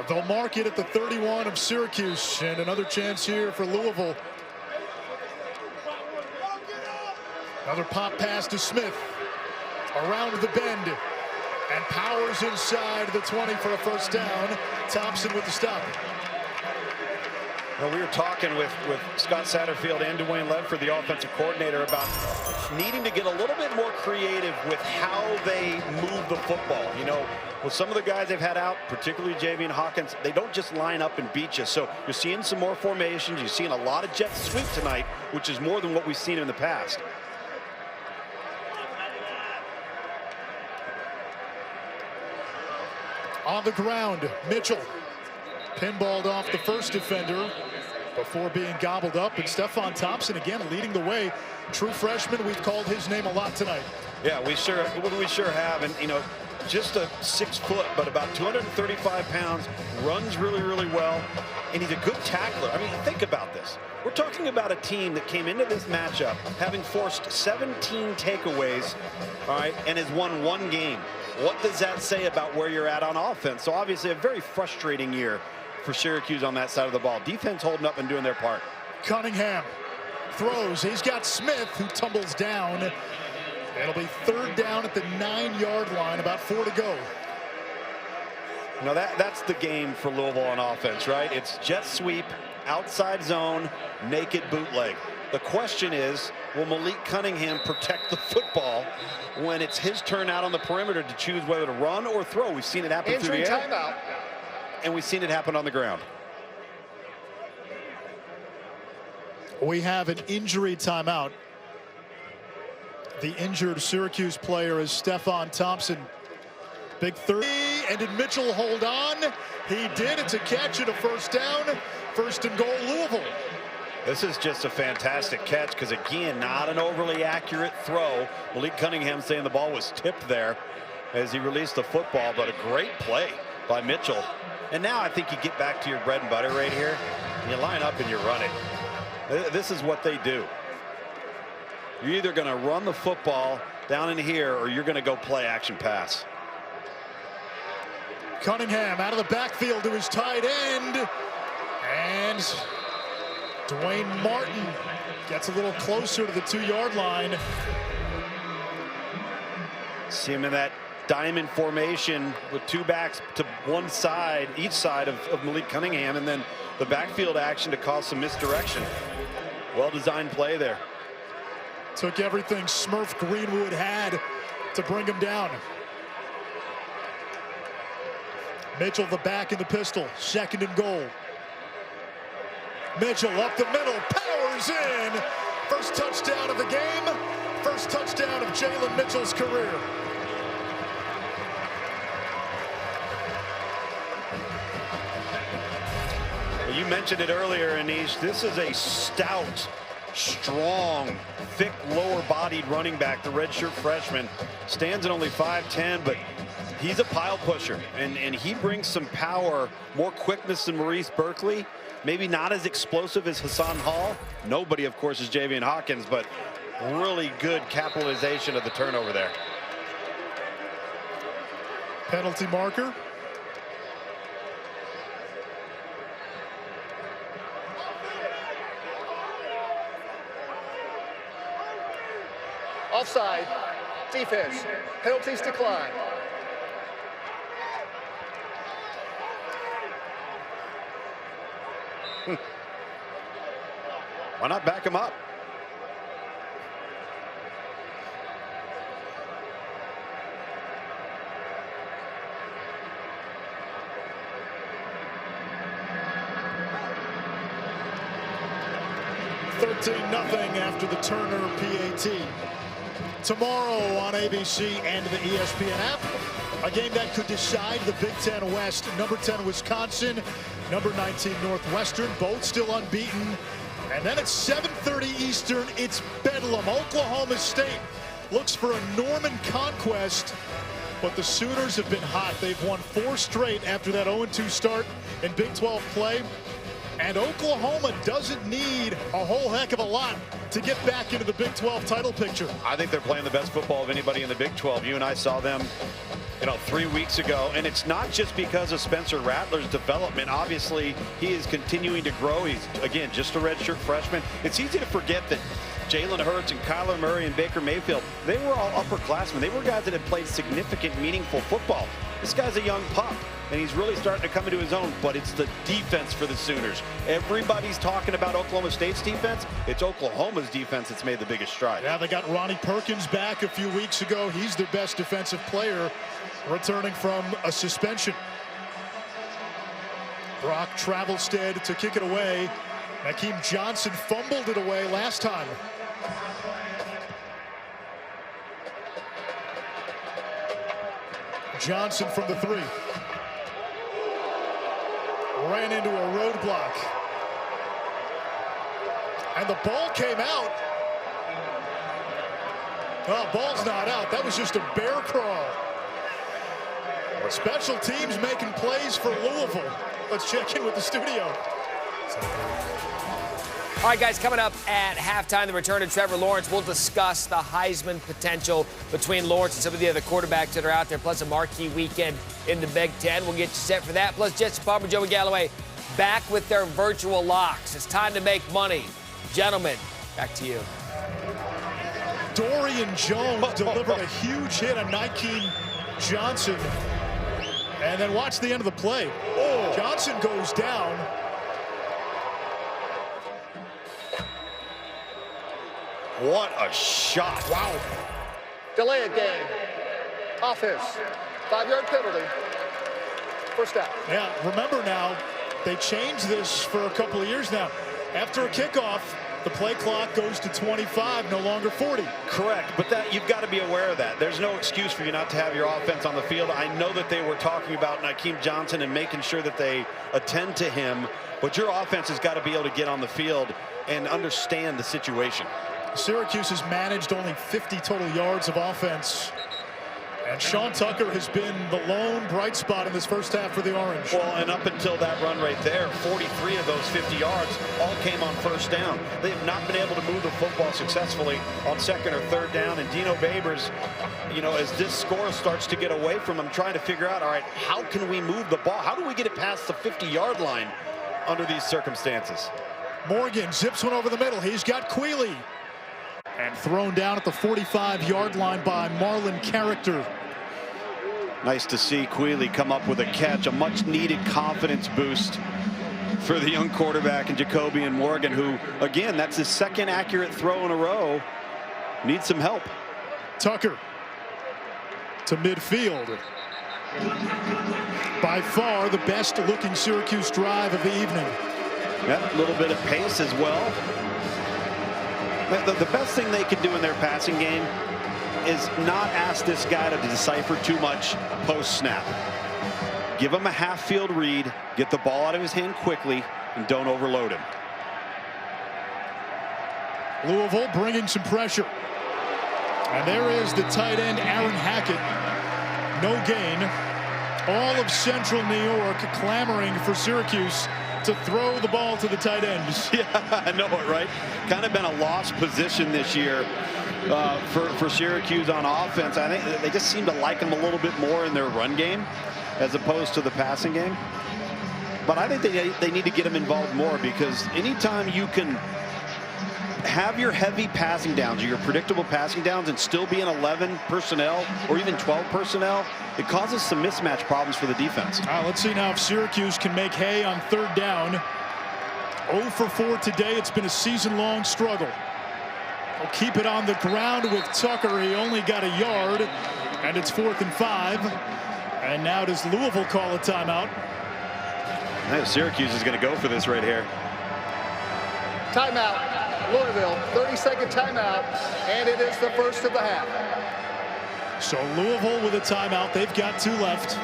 They'll mark it at the 31 of Syracuse, and another chance here for Louisville. Another pop pass to Smith. Around the bend. And powers inside the 20 for a first down. Thompson with the stop. Well, we were talking with Scott Satterfield and Dwayne Ledford, the offensive coordinator, about needing to get a little bit more creative with how they move the football. You know, with some of the guys they've had out, particularly Javian Hawkins, they don't just line up and beat you. So you're seeing some more formations. You're seeing a lot of jet sweep tonight, which is more than what we've seen in the past. On the ground, Mitchell pinballed off the first defender before being gobbled up, and Stephon Thompson again leading the way. True freshman, we've called his name a lot tonight. Yeah, we sure have. And you know, just a 6 foot, but about 235 pounds, runs really, really well, and he's a good tackler. I mean, think about this. We're talking about a team that came into this matchup having forced 17 takeaways, all right, and has won 1 game. What does that say about where you're at on offense? So obviously a very frustrating year for Syracuse on that side of the ball. Defense holding up and doing their part. Cunningham throws. He's got Smith, who tumbles down. It'll be 3rd down at the 9-yard line, about 4 to go. Now that's the game for Louisville on offense, right? It's jet sweep, outside zone, naked bootleg. The question is, will Malik Cunningham protect the football when it's his turn out on the perimeter to choose whether to run or throw? We've seen it happen through the air. Timeout. And we've seen it happen on the ground. We have an injury timeout. The injured Syracuse player is Stephon Thompson. Big 30, and did Mitchell hold on? He did. It's a catch and a first down. 1st and goal, Louisville. This is just a fantastic catch because, again, not an overly accurate throw. Malik Cunningham saying the ball was tipped there as he released the football, but a great play by Mitchell. And now I think you get back to your bread and butter right here. And you line up and you run it. This is what they do. You're either going to run the football down in here or you're going to go play action pass. Cunningham out of the backfield to his tight end. And Dwayne Martin gets a little closer to the 2-yard line. See him in that diamond formation with 2 backs to one side, each side of Malik Cunningham, and then the backfield action to cause some misdirection. Well-designed play there. Took everything Smurf Greenwood had to bring him down. Mitchell the back in the pistol, 2nd and goal. Mitchell up the middle, powers in. First touchdown of the game. First touchdown of Jalen Mitchell's career. You mentioned it earlier, Anish. This is a stout, strong, thick, lower-bodied running back, the redshirt freshman. Stands at only 5'10", but he's a pile pusher, and he brings some power, more quickness than Maurice Berkeley. Maybe not as explosive as Hassan Hall. Nobody, of course, is Javian Hawkins, but really good capitalization of the turnover there. Penalty marker. Offside. Defense. Penalties decline. Why not back him up? Nothing after the Turner PAT. Tomorrow on ABC and the ESPN app, a game that could decide the Big Ten West. Number 10 Wisconsin, number 19 Northwestern, both still unbeaten. And then at 7:30 Eastern, it's Bedlam. Oklahoma State looks for a Norman conquest, but the Sooners have been hot. They've won 4 straight after that 0-2 start in Big 12 play. And Oklahoma doesn't need a whole heck of a lot to get back into the Big 12 title picture. I think they're playing the best football of anybody in the Big 12. You and I saw them, 3 weeks ago. And it's not just because of Spencer Rattler's development. Obviously, he is continuing to grow. He's, again, just a redshirt freshman. It's easy to forget that Jalen Hurts and Kyler Murray and Baker Mayfield, they were all upperclassmen. They were guys that had played significant, meaningful football. This guy's a young pup, and he's really starting to come into his own, but it's the defense for the Sooners. Everybody's talking about Oklahoma State's defense. It's Oklahoma's defense that's made the biggest stride. Yeah, they got Ronnie Perkins back a few weeks ago. He's their best defensive player, returning from a suspension. Brock Travelstead to kick it away. Nakeem Johnson fumbled it away last time. Johnson from the 3. Ran into a roadblock. And the ball came out. Oh, ball's not out. That was just a bear crawl. Special teams making plays for Louisville. Let's check in with the studio. All right, guys, coming up at halftime, the return of Trevor Lawrence. We'll discuss the Heisman potential between Lawrence and some of the other quarterbacks that are out there, plus a marquee weekend in the Big Ten. We'll get you set for that. Plus, Jesse Palmer, Joey Galloway back with their virtual locks. It's time to make money. Gentlemen, back to you. Dorian Jones delivered a huge hit on Nakeem Johnson. And then watch the end of the play. Oh, Johnson goes down. What a shot. Wow. Delay a game. Offense. 5-yard penalty. First down. Yeah, remember now, they changed this for a couple of years now. After a kickoff, the play clock goes to 25, no longer 40. Correct, but that you've got to be aware of that. There's no excuse for you not to have your offense on the field. I know that they were talking about Nakeem Johnson and making sure that they attend to him, but your offense has got to be able to get on the field and understand the situation. Syracuse has managed only 50 total yards of offense. And Sean Tucker has been the lone bright spot in this first half for the Orange. Well, and up until that run right there, 43 of those 50 yards all came on first down. They have not been able to move the football successfully on second or third down. And Dino Babers, as this score starts to get away from him, trying to figure out, all right, how can we move the ball? How do we get it past the 50-yard line under these circumstances? Morgan zips one over the middle. He's got Quealy. And thrown down at the 45-yard line by Marlon Character. Nice to see Quealy come up with a catch, a much-needed confidence boost for the young quarterback in Jacobian Morgan, who, again, that's his second accurate throw in a row. Needs some help. Tucker to midfield. By far the best-looking Syracuse drive of the evening. Yeah, a little bit of pace as well. The best thing they can do in their passing game is not ask this guy to decipher too much post-snap. Give him a half-field read, get the ball out of his hand quickly, and don't overload him. Louisville bringing some pressure. And there is the tight end, Aaron Hackett. No gain. All of Central New York clamoring for Syracuse to throw the ball to the tight ends. Yeah, I know it, right? Kind of been a lost position this year for Syracuse on offense. I think they just seem to like him a little bit more in their run game as opposed to the passing game. But I think they need to get him involved more, because anytime you can have your heavy passing downs or your predictable passing downs and still be in 11 personnel or even 12 personnel, it causes some mismatch problems for the defense. Let's see now if Syracuse can make hay on third down. 0 for 4 today. It's been a season-long struggle. They'll keep it on the ground with Tucker. He only got a yard, and it's 4th and 5. And now does Louisville call a timeout? I think Syracuse is going to go for this right here. Timeout. Louisville, 30-second timeout, and it is the first of the half. So Louisville with a timeout. They've got 2 left.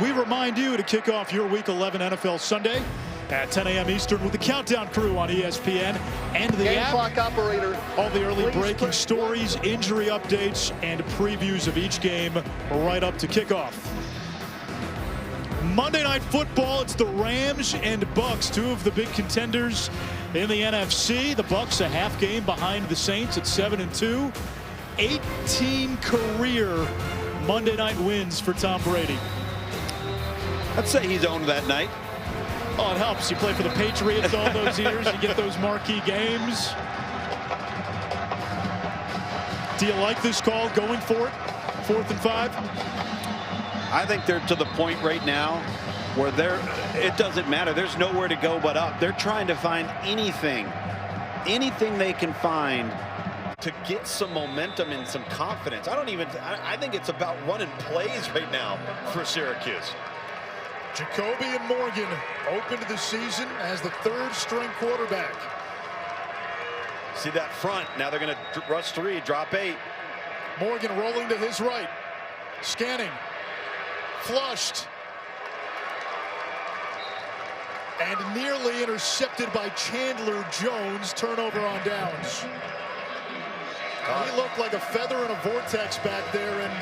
We remind you to kick off your Week 11 NFL Sunday at 10 a.m. Eastern with the Countdown Crew on ESPN and the Game app. clock operator. All the early breaking stories, injury updates, and previews of each game right up to kickoff. Monday Night Football, it's the Rams and Bucks, 2 of the big contenders in the NFC. The Bucks a half game behind the Saints at 7-2. 18 career Monday night wins for Tom Brady. I'd say he's owned that night. Oh, it helps. You play for the Patriots all those years. You get those marquee games. Do you like this call, going for it? 4th and 5? I think they're to the point right now where it doesn't matter. There's nowhere to go but up. They're trying to find anything they can find to get some momentum and some confidence. I think it's about running plays right now for Syracuse. Jacoby and Morgan opened the season as the 3rd-string quarterback. See that front. Now they're going to rush 3, drop 8. Morgan rolling to his right. Scanning. Flushed. And nearly intercepted by Chandler Jones. Turnover on downs. He looked like a feather in a vortex back there, and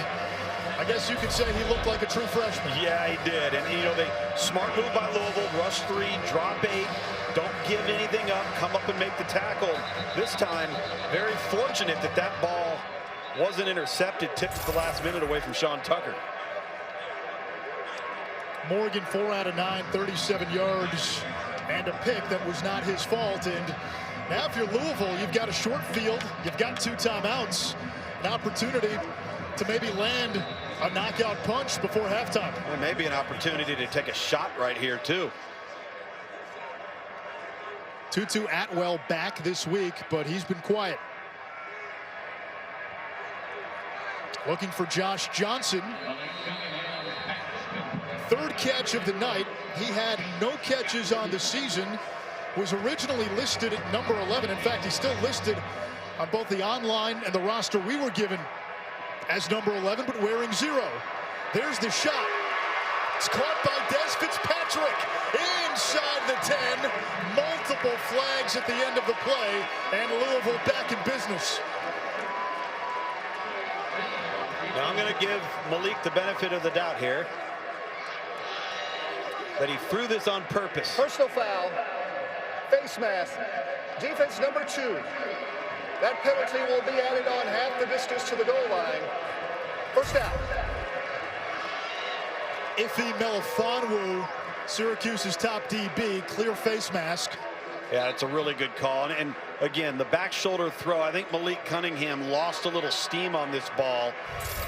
I guess you could say he looked like a true freshman. Yeah, he did. And, they smart move by Louisville, rush 3, drop 8, don't give anything up, come up and make the tackle. This time, very fortunate that ball wasn't intercepted, tipped at the last minute away from Sean Tucker. Morgan 4 out of 9, 37 yards, and a pick that was not his fault. And now if you're Louisville, you've got a short field, you've got 2 timeouts, an opportunity to maybe land a knockout punch before halftime. Well, maybe an opportunity to take a shot right here too. Tutu Atwell back this week, but he's been quiet. Looking for Josh Johnson. 3rd catch of the night. He had no catches on the season. Was originally listed at number 11. In fact, he's still listed on both the online and the roster we were given as number 11, but wearing 0. There's the shot. It's caught by Des Fitzpatrick inside the 10. Multiple flags at the end of the play, and Louisville back in business. Now I'm going to give Malik the benefit of the doubt here, that he threw this on purpose. Personal foul, face mask, defense number 2. That penalty will be added on half the distance to the goal line. First down. Ife Melifonwu, Syracuse's top DB, clear face mask. Yeah, it's a really good call. And again, the back shoulder throw, I think Malik Cunningham lost a little steam on this ball.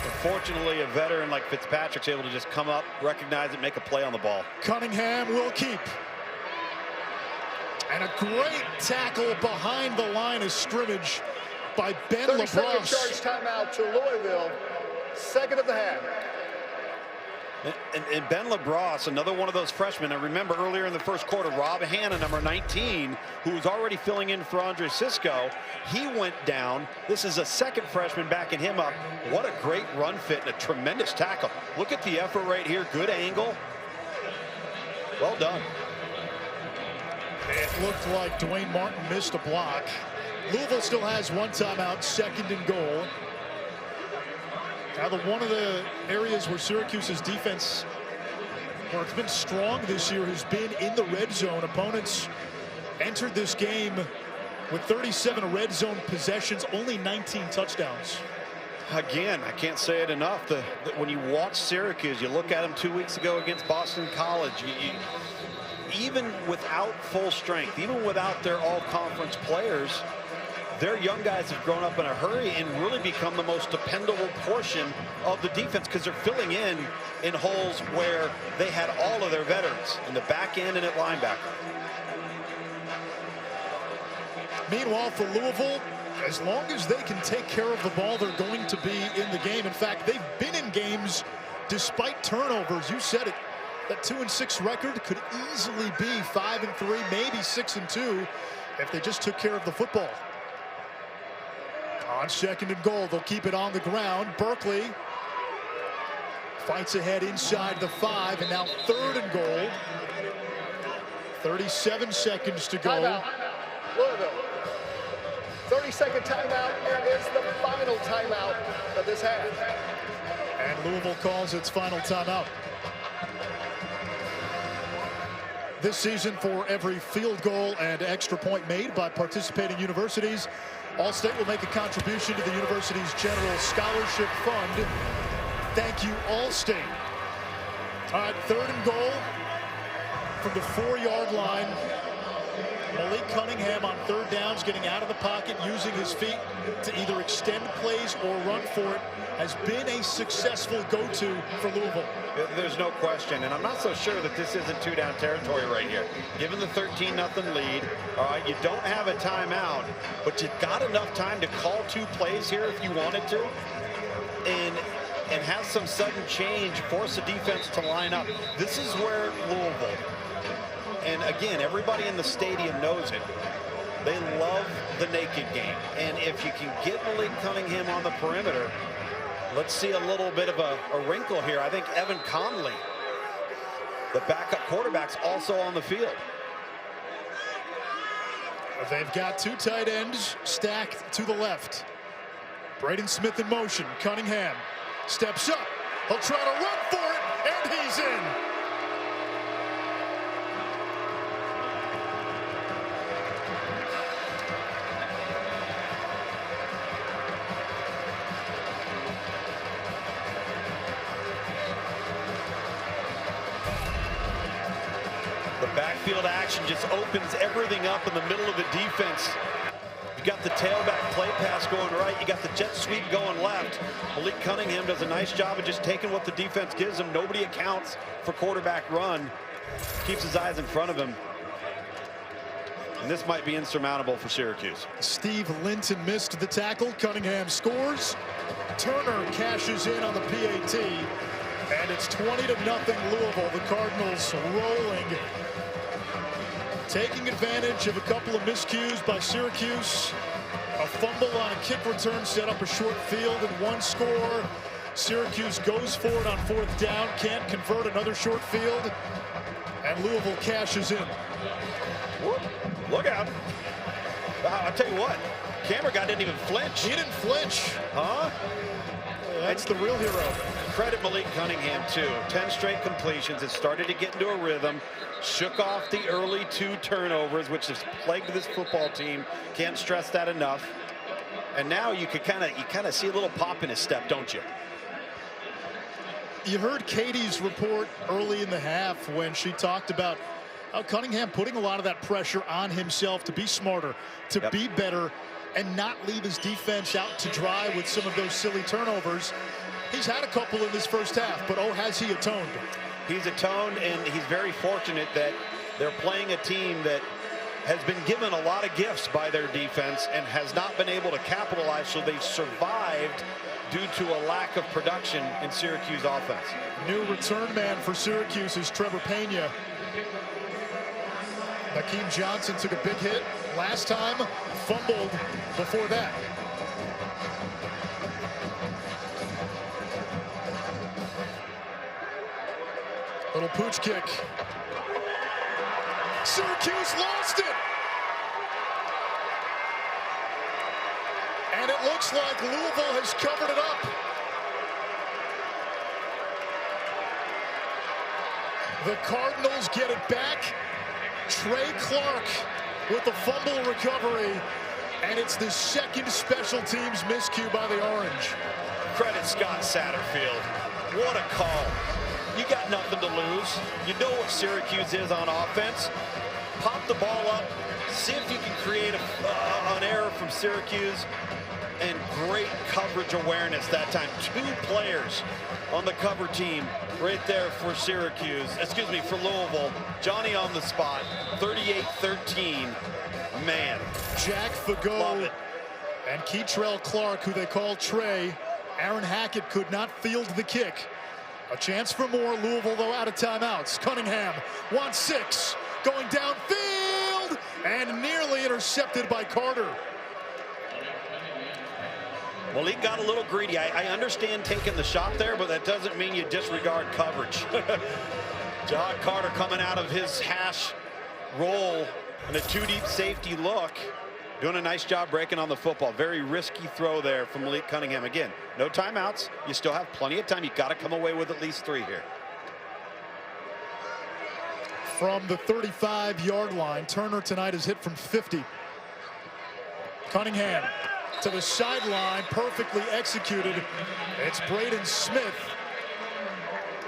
Unfortunately, a veteran like Fitzpatrick's able to just come up, recognize it, make a play on the ball. Cunningham will keep. And a great tackle behind the line of scrimmage by Ben 30-second LaBrosse. charge timeout to Louisville. 2nd of the half. And Ben LaBrosse, another one of those freshmen. I remember earlier in the first quarter, Rob Hanna, number 19, who was already filling in for Andre Sisco, he went down. This is a 2nd freshman backing him up. What a great run fit and a tremendous tackle. Look at the effort right here. Good angle. Well done. It looked like Dwayne Martin missed a block. Louisville still has 1 timeout, 2nd and goal. Now one of the areas where Syracuse's defense where it's been strong this year has been in the red zone. Opponents entered this game with 37 red zone possessions, only 19 touchdowns. Again, I can't say it enough. When you watch Syracuse, you look at them 2 weeks ago against Boston College, even without full strength, even without their all-conference players, their young guys have grown up in a hurry and really become the most dependable portion of the defense because they're filling in holes where they had all of their veterans in the back end and at linebacker. Meanwhile, for Louisville, as long as they can take care of the ball, they're going to be in the game. In fact, they've been in games despite turnovers. You said it. That 2-6 record could easily be 5-3, maybe 6-2 if they just took care of the football. On 2nd and goal, they'll keep it on the ground. Berkeley fights ahead inside the 5, and now 3rd and goal. 37 seconds to go. Timeout, Louisville. 30-second timeout, and it's the final timeout of this half. And Louisville calls its final timeout. This season, for every field goal and extra point made by participating universities, All-State will make a contribution to the university's general scholarship fund. Thank you, All-State. All right, 3rd and goal from the 4-yard line. Malik Cunningham on 3rd downs, getting out of the pocket, using his feet to either extend plays or run for it, has been a successful go-to for Louisville. There's no question, and I'm not so sure that this isn't 2-down territory right here. Given the 13-0 lead, all right, you don't have a timeout, but you've got enough time to call 2 plays here if you wanted to, and have some sudden change, force the defense to line up. This is where Louisville, and again, everybody in the stadium knows it, they love the naked game. And if you can get Malik Cunningham on the perimeter, let's see a little bit of a wrinkle here. I think Evan Conley, the backup quarterback's also on the field. They've got 2 tight ends stacked to the left. Braden Smith in motion. Cunningham steps up. He'll try to run for it, and he's in. Backfield action just opens everything up in the middle of the defense. You got the tailback play pass going right. You got the jet sweep going left. Malik Cunningham does a nice job of just taking what the defense gives him. Nobody accounts for quarterback run. Keeps his eyes in front of him. And this might be insurmountable for Syracuse. Steve Linton missed the tackle. Cunningham scores. Turner cashes in on the PAT. And it's 20-0 Louisville. The Cardinals rolling. Taking advantage of a couple of miscues by Syracuse. A fumble on a kick return set up a short field and 1 score. Syracuse goes for it on 4th down. Can't convert, another short field. And Louisville cashes in. Whoop. Look out. I'll tell you what, camera guy didn't even flinch. He didn't flinch. Huh? That's the real hero. Credit Malik Cunningham, too. 10 straight completions. It started to get into a rhythm. Shook off the early 2 turnovers, which has plagued this football team. Can't stress that enough. And now you could kind of see a little pop in his step, don't you? You heard Katie's report early in the half when she talked about how Cunningham putting a lot of that pressure on himself to be smarter, to be better, and not leave his defense out to dry with some of those silly turnovers. He's had a couple in this first half, but oh, has he atoned? He's atoned, and he's very fortunate that they're playing a team that has been given a lot of gifts by their defense and has not been able to capitalize, so they've survived due to a lack of production in Syracuse offense. New return man for Syracuse is Trevor Pena. Hakeem Johnson took a big hit last time, fumbled before that. Little pooch kick. Syracuse lost it. And it looks like Louisville has covered it up. The Cardinals get it back. Trey Clark with the fumble recovery. And it's the second special teams miscue by the Orange. Credit Scott Satterfield. What a call. You got nothing to lose. You know what Syracuse is on offense. Pop the ball up. See if you can create an error from Syracuse. And great coverage awareness that time. 2 players on the cover team right there for Syracuse. Excuse me, for Louisville. Johnny on the spot. 38-13. Man. Jack Fagot and Keitrell Clark, who they call Trey. Aaron Hackett could not field the kick. A chance for more. Louisville, though, out of timeouts. Cunningham wants 6. Going downfield and nearly intercepted by Carter. Malik got a little greedy. I understand taking the shot there, but that doesn't mean you disregard coverage. John Carter coming out of his hash roll and a 2-deep safety look. Doing a nice job breaking on the football. Very risky throw there from Malik Cunningham. Again, no timeouts. You still have plenty of time. You got to come away with at least 3 here. From the 35-yard line, Turner tonight is hit from 50. Cunningham to the sideline, perfectly executed. It's Braden Smith.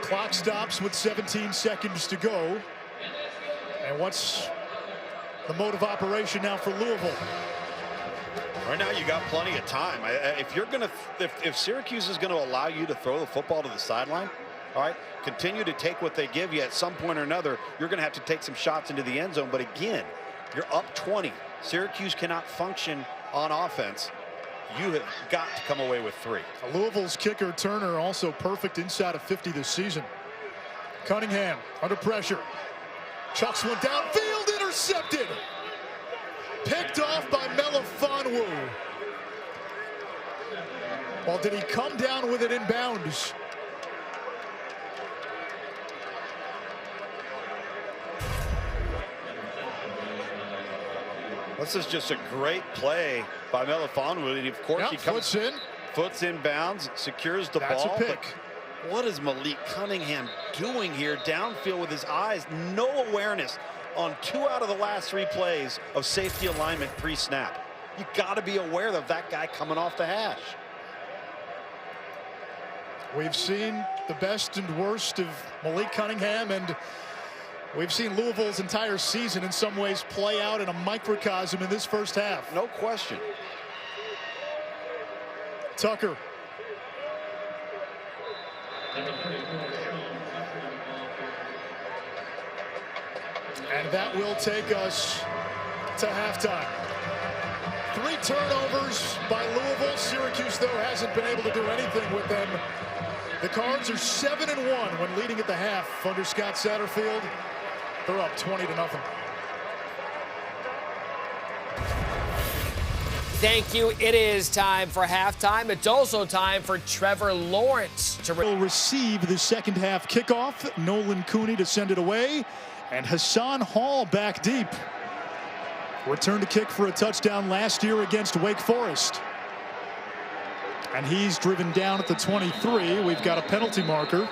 Clock stops with 17 seconds to go. And what's the mode of operation now for Louisville? Right now, you got plenty of time. If Syracuse is going to allow you to throw the football to the sideline, all right, continue to take what they give you. At some point or another, you're going to have to take some shots into the end zone. But again, you're up 20. Syracuse cannot function on offense. You have got to come away with 3. Louisville's kicker Turner also perfect inside of 50 this season. Cunningham under pressure. Chucks one downfield, intercepted. Picked off by Melifonwu. Well, did he come down with it inbounds? This is just a great play by Melifonwu. And of course, he comes foots in bounds, secures the ball. That's a pick. But what is Malik Cunningham doing here downfield with his eyes? No awareness on 2 out of the last 3 plays of safety alignment pre-snap. You got to be aware of that guy coming off the hash. We've seen the best and worst of Malik Cunningham, and we've seen Louisville's entire season in some ways play out in a microcosm in this first half. No question. Tucker. And that will take us to halftime. 3 turnovers by Louisville. Syracuse, though, hasn't been able to do anything with them. The Cards are 7-1 when leading at the half under Scott Satterfield. They're up 20-0. Thank you. It is time for halftime. It's also time for Trevor Lawrence to receive the second half kickoff. Nolan Cooney to send it away, and Hassan Hall back deep. Returned to kick for a touchdown last year against Wake Forest. And he's driven down at the 23. We've got a penalty marker.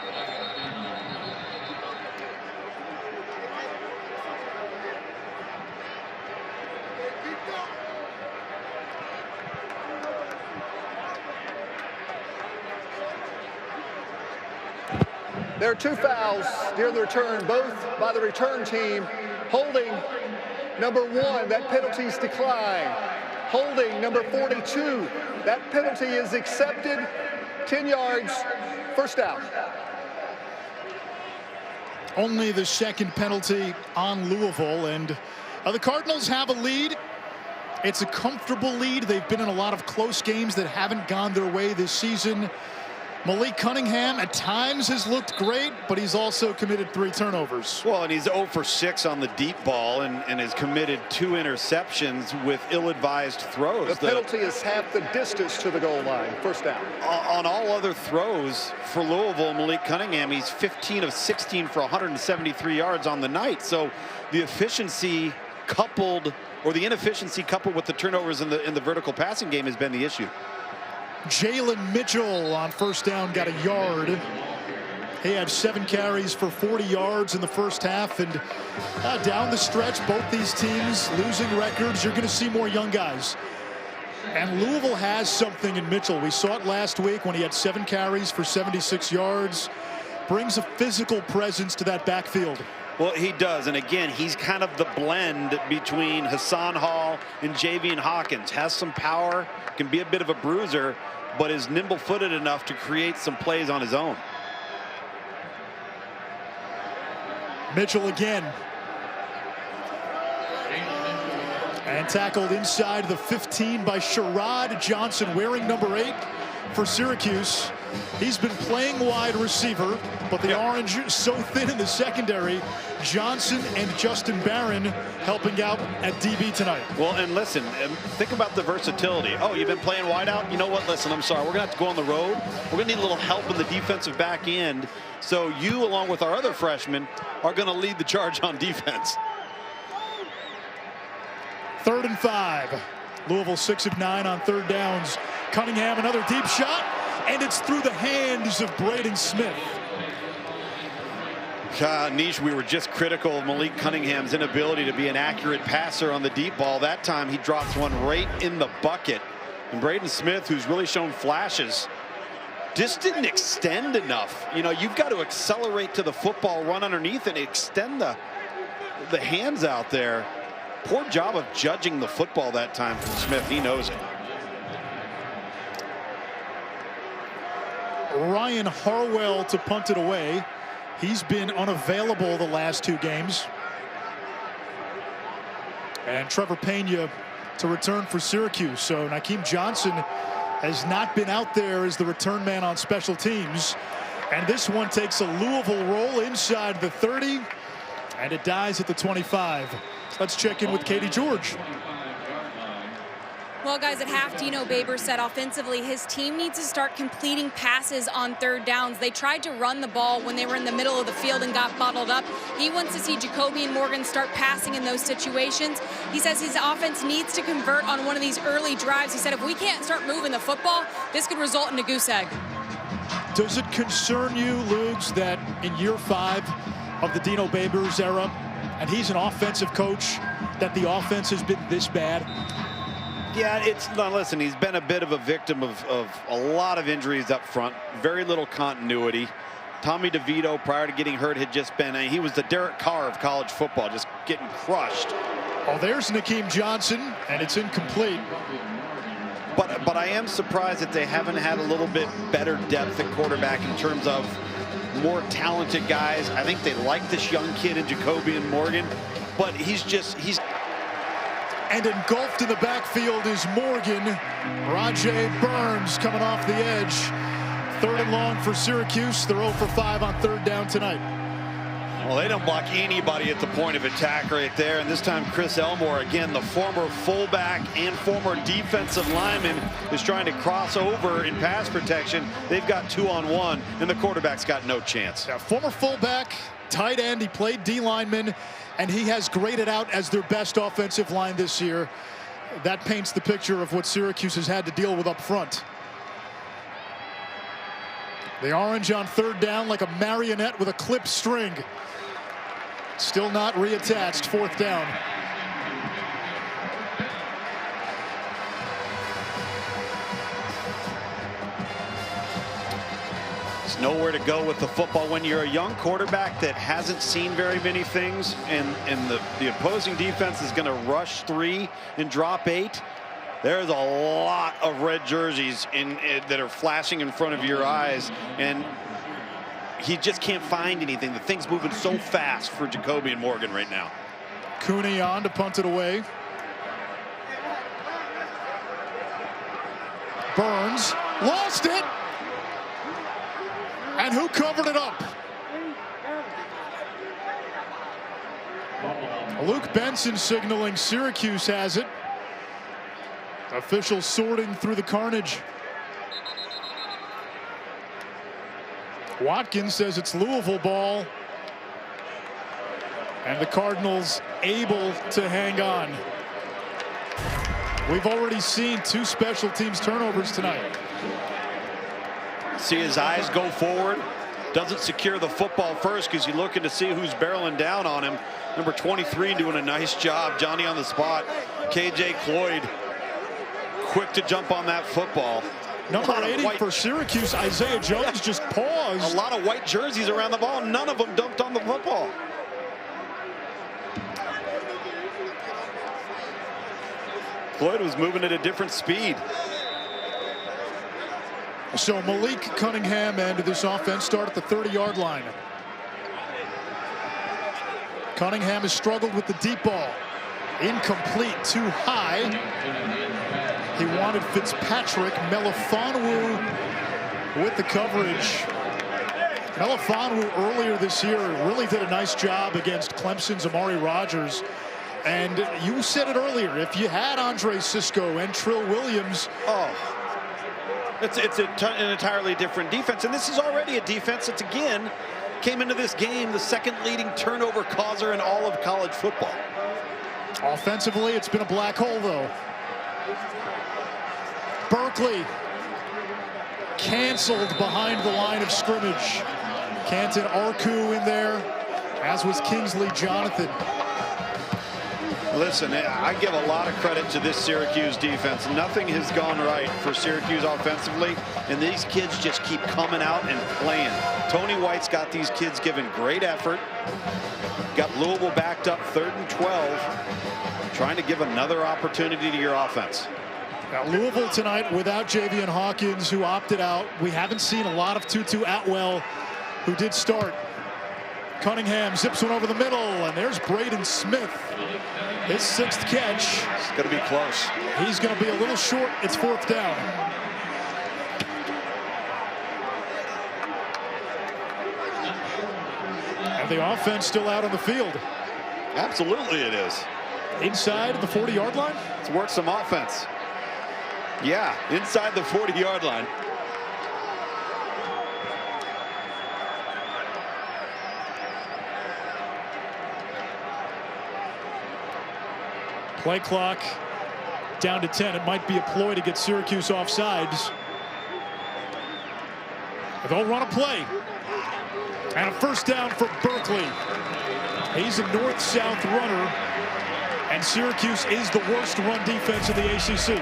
There are 2 fouls during the return, both by the return team. Holding number 1, that penalty's declined. Holding number 42, that penalty is accepted. 10 yards, first down. Only the second penalty on Louisville, and the Cardinals have a lead. It's a comfortable lead. They've been in a lot of close games that haven't gone their way this season. Malik Cunningham at times has looked great, but he's also committed 3 turnovers. Well, and he's 0 for 6 on the deep ball and has committed 2 interceptions with ill-advised throws. The penalty is half the distance to the goal line. First down. On all other throws for Louisville, Malik Cunningham, he's 15 of 16 for 173 yards on the night. So the efficiency coupled, or the inefficiency coupled with the turnovers in the vertical passing game has been the issue. Jalen Mitchell on first down got a yard. He had 7 carries for 40 yards in the first half, and down the stretch, both these teams losing records. You're going to see more young guys. And Louisville has something in Mitchell. We saw it last week when he had 7 carries for 76 yards. Brings a physical presence to that backfield. Well, he does, and again, he's kind of the blend between Hassan Hall and Javian Hawkins. Has some power, can be a bit of a bruiser, but is nimble-footed enough to create some plays on his own. Mitchell again. And tackled inside the 15 by Sherrod Johnson, wearing number 8 for Syracuse. He's been playing wide receiver, but the Orange so thin in the secondary. Johnson and Justin Barron helping out at DB tonight. Well, and listen, think about the versatility. Oh, you've been playing wide out? You know what? Listen, I'm sorry. We're going to have to go on the road. We're going to need a little help in the defensive back end. So you, along with our other freshmen, are going to lead the charge on defense. 3rd and 5. Louisville 6 of 9 on 3rd downs. Cunningham, another deep shot, and it's through the hands of Braden Smith. Nish, we were just critical of Malik Cunningham's inability to be an accurate passer on the deep ball. That time he drops one right in the bucket. And Braden Smith, who's really shown flashes, just didn't extend enough. You know, you've got to accelerate to the football, run underneath, and extend the hands out there. Poor job of judging the football that time from Smith. He knows it. Ryan Harwell to punt it away. He's been unavailable the last 2 games. And Trevor Pena to return for Syracuse. So Nakeem Johnson has not been out there as the return man on special teams. And this one takes a Louisville roll inside the 30, and it dies at the 25. Let's check in with Katie George. Well, guys, at half, Dino Baber said offensively his team needs to start completing passes on 3rd downs. They tried to run the ball when they were in the middle of the field and got bottled up. He wants to see Jacoby and Morgan start passing in those situations. He says his offense needs to convert on one of these early drives. He said if we can't start moving the football, this could result in a goose egg. Does it concern you, Lugs, that in year 5 of the Dino Babers era, and he's an offensive coach, that the offense has been this bad? Yeah, listen, he's been a bit of a victim of a lot of injuries up front, very little continuity. Tommy DeVito, prior to getting hurt, had just been, he was the Derek Carr of college football, just getting crushed. Oh, there's Nakeem Johnson, and it's incomplete. But I am surprised that they haven't had a little bit better depth at quarterback in terms of more talented guys. I think they like this young kid in Jacoby and Morgan, but he's and engulfed in the backfield is Morgan. Rajay Burns coming off the edge. 3rd and long for Syracuse. They're 0 for 5 on 3rd down tonight. Well, they don't block anybody at the point of attack right there. And this time Chris Elmore, again, the former fullback and former defensive lineman, is trying to cross over in pass protection. They've got 2-on-1, and the quarterback's got no chance. Yeah, former fullback, tight end. He played D lineman, and he has graded out as their best offensive line this year. That paints the picture of what Syracuse has had to deal with up front. The Orange on 3rd down like a marionette with a clipped string. Still not reattached. 4th down. There's nowhere to go with the football when you're a young quarterback that hasn't seen very many things, and the opposing defense is going to rush 3 and drop 8. There's a lot of red jerseys that are flashing in front of your eyes, and he just can't find anything. The thing's moving so fast for Jacoby and Morgan right now. Cooney on to punt it away. Burns lost it. And who covered it up? Luke Benson signaling Syracuse has it. Officials sorting through the carnage. Watkins says it's Louisville ball. And the Cardinals able to hang on. We've already seen 2 special teams turnovers tonight. See his eyes go forward. doesn't secure the football first because you're looking to see who's barreling down on him. Number 23 doing a nice job. Johnny on the spot. KJ Cloyd quick to jump on that football. Number 80 for Syracuse, Isaiah Jones, just paused. A lot of white jerseys around the ball. None of them dumped on the football. Cloyd was moving at a different speed. So Malik Cunningham and this offense start at the 30-yard line. Cunningham has struggled with the deep ball. Incomplete, too high. He wanted Fitzpatrick. Melifonwu with the coverage. Melifonwu earlier this year really did a nice job against Clemson's Amari Rodgers. And you said it earlier, if you had Andre Sisco and Trill Williams. It's an entirely different defense. And this is already a defense that's, again, came into this game the second leading turnover causer in all of college football. Offensively, it's been a black hole, though. Berkeley canceled behind the line of scrimmage. Canton Arku in there, as was Kingsley Jonathan. Listen, I give a lot of credit to this Syracuse defense. Nothing has gone right for Syracuse offensively, and these kids just keep coming out and playing. Tony White's got these kids giving great effort. Got Louisville backed up 3rd and 12, trying to give another opportunity to your offense. Now Louisville tonight without Javian Hawkins, who opted out. We haven't seen a lot of Tutu Atwell, who did start. Cunningham zips one over the middle, and there's Braden Smith. His 6th catch. It's going to be close. He's going to be a little short. It's 4th down. And the offense still out on the field. Absolutely it is. Inside the 40-yard line? Let's work some offense. Yeah, inside the 40-yard line. Play clock down to 10. It might be a ploy to get Syracuse offsides. They'll run a play. And a 1st down for Berkeley. He's a north-south runner. And Syracuse is the worst run defense in the ACC.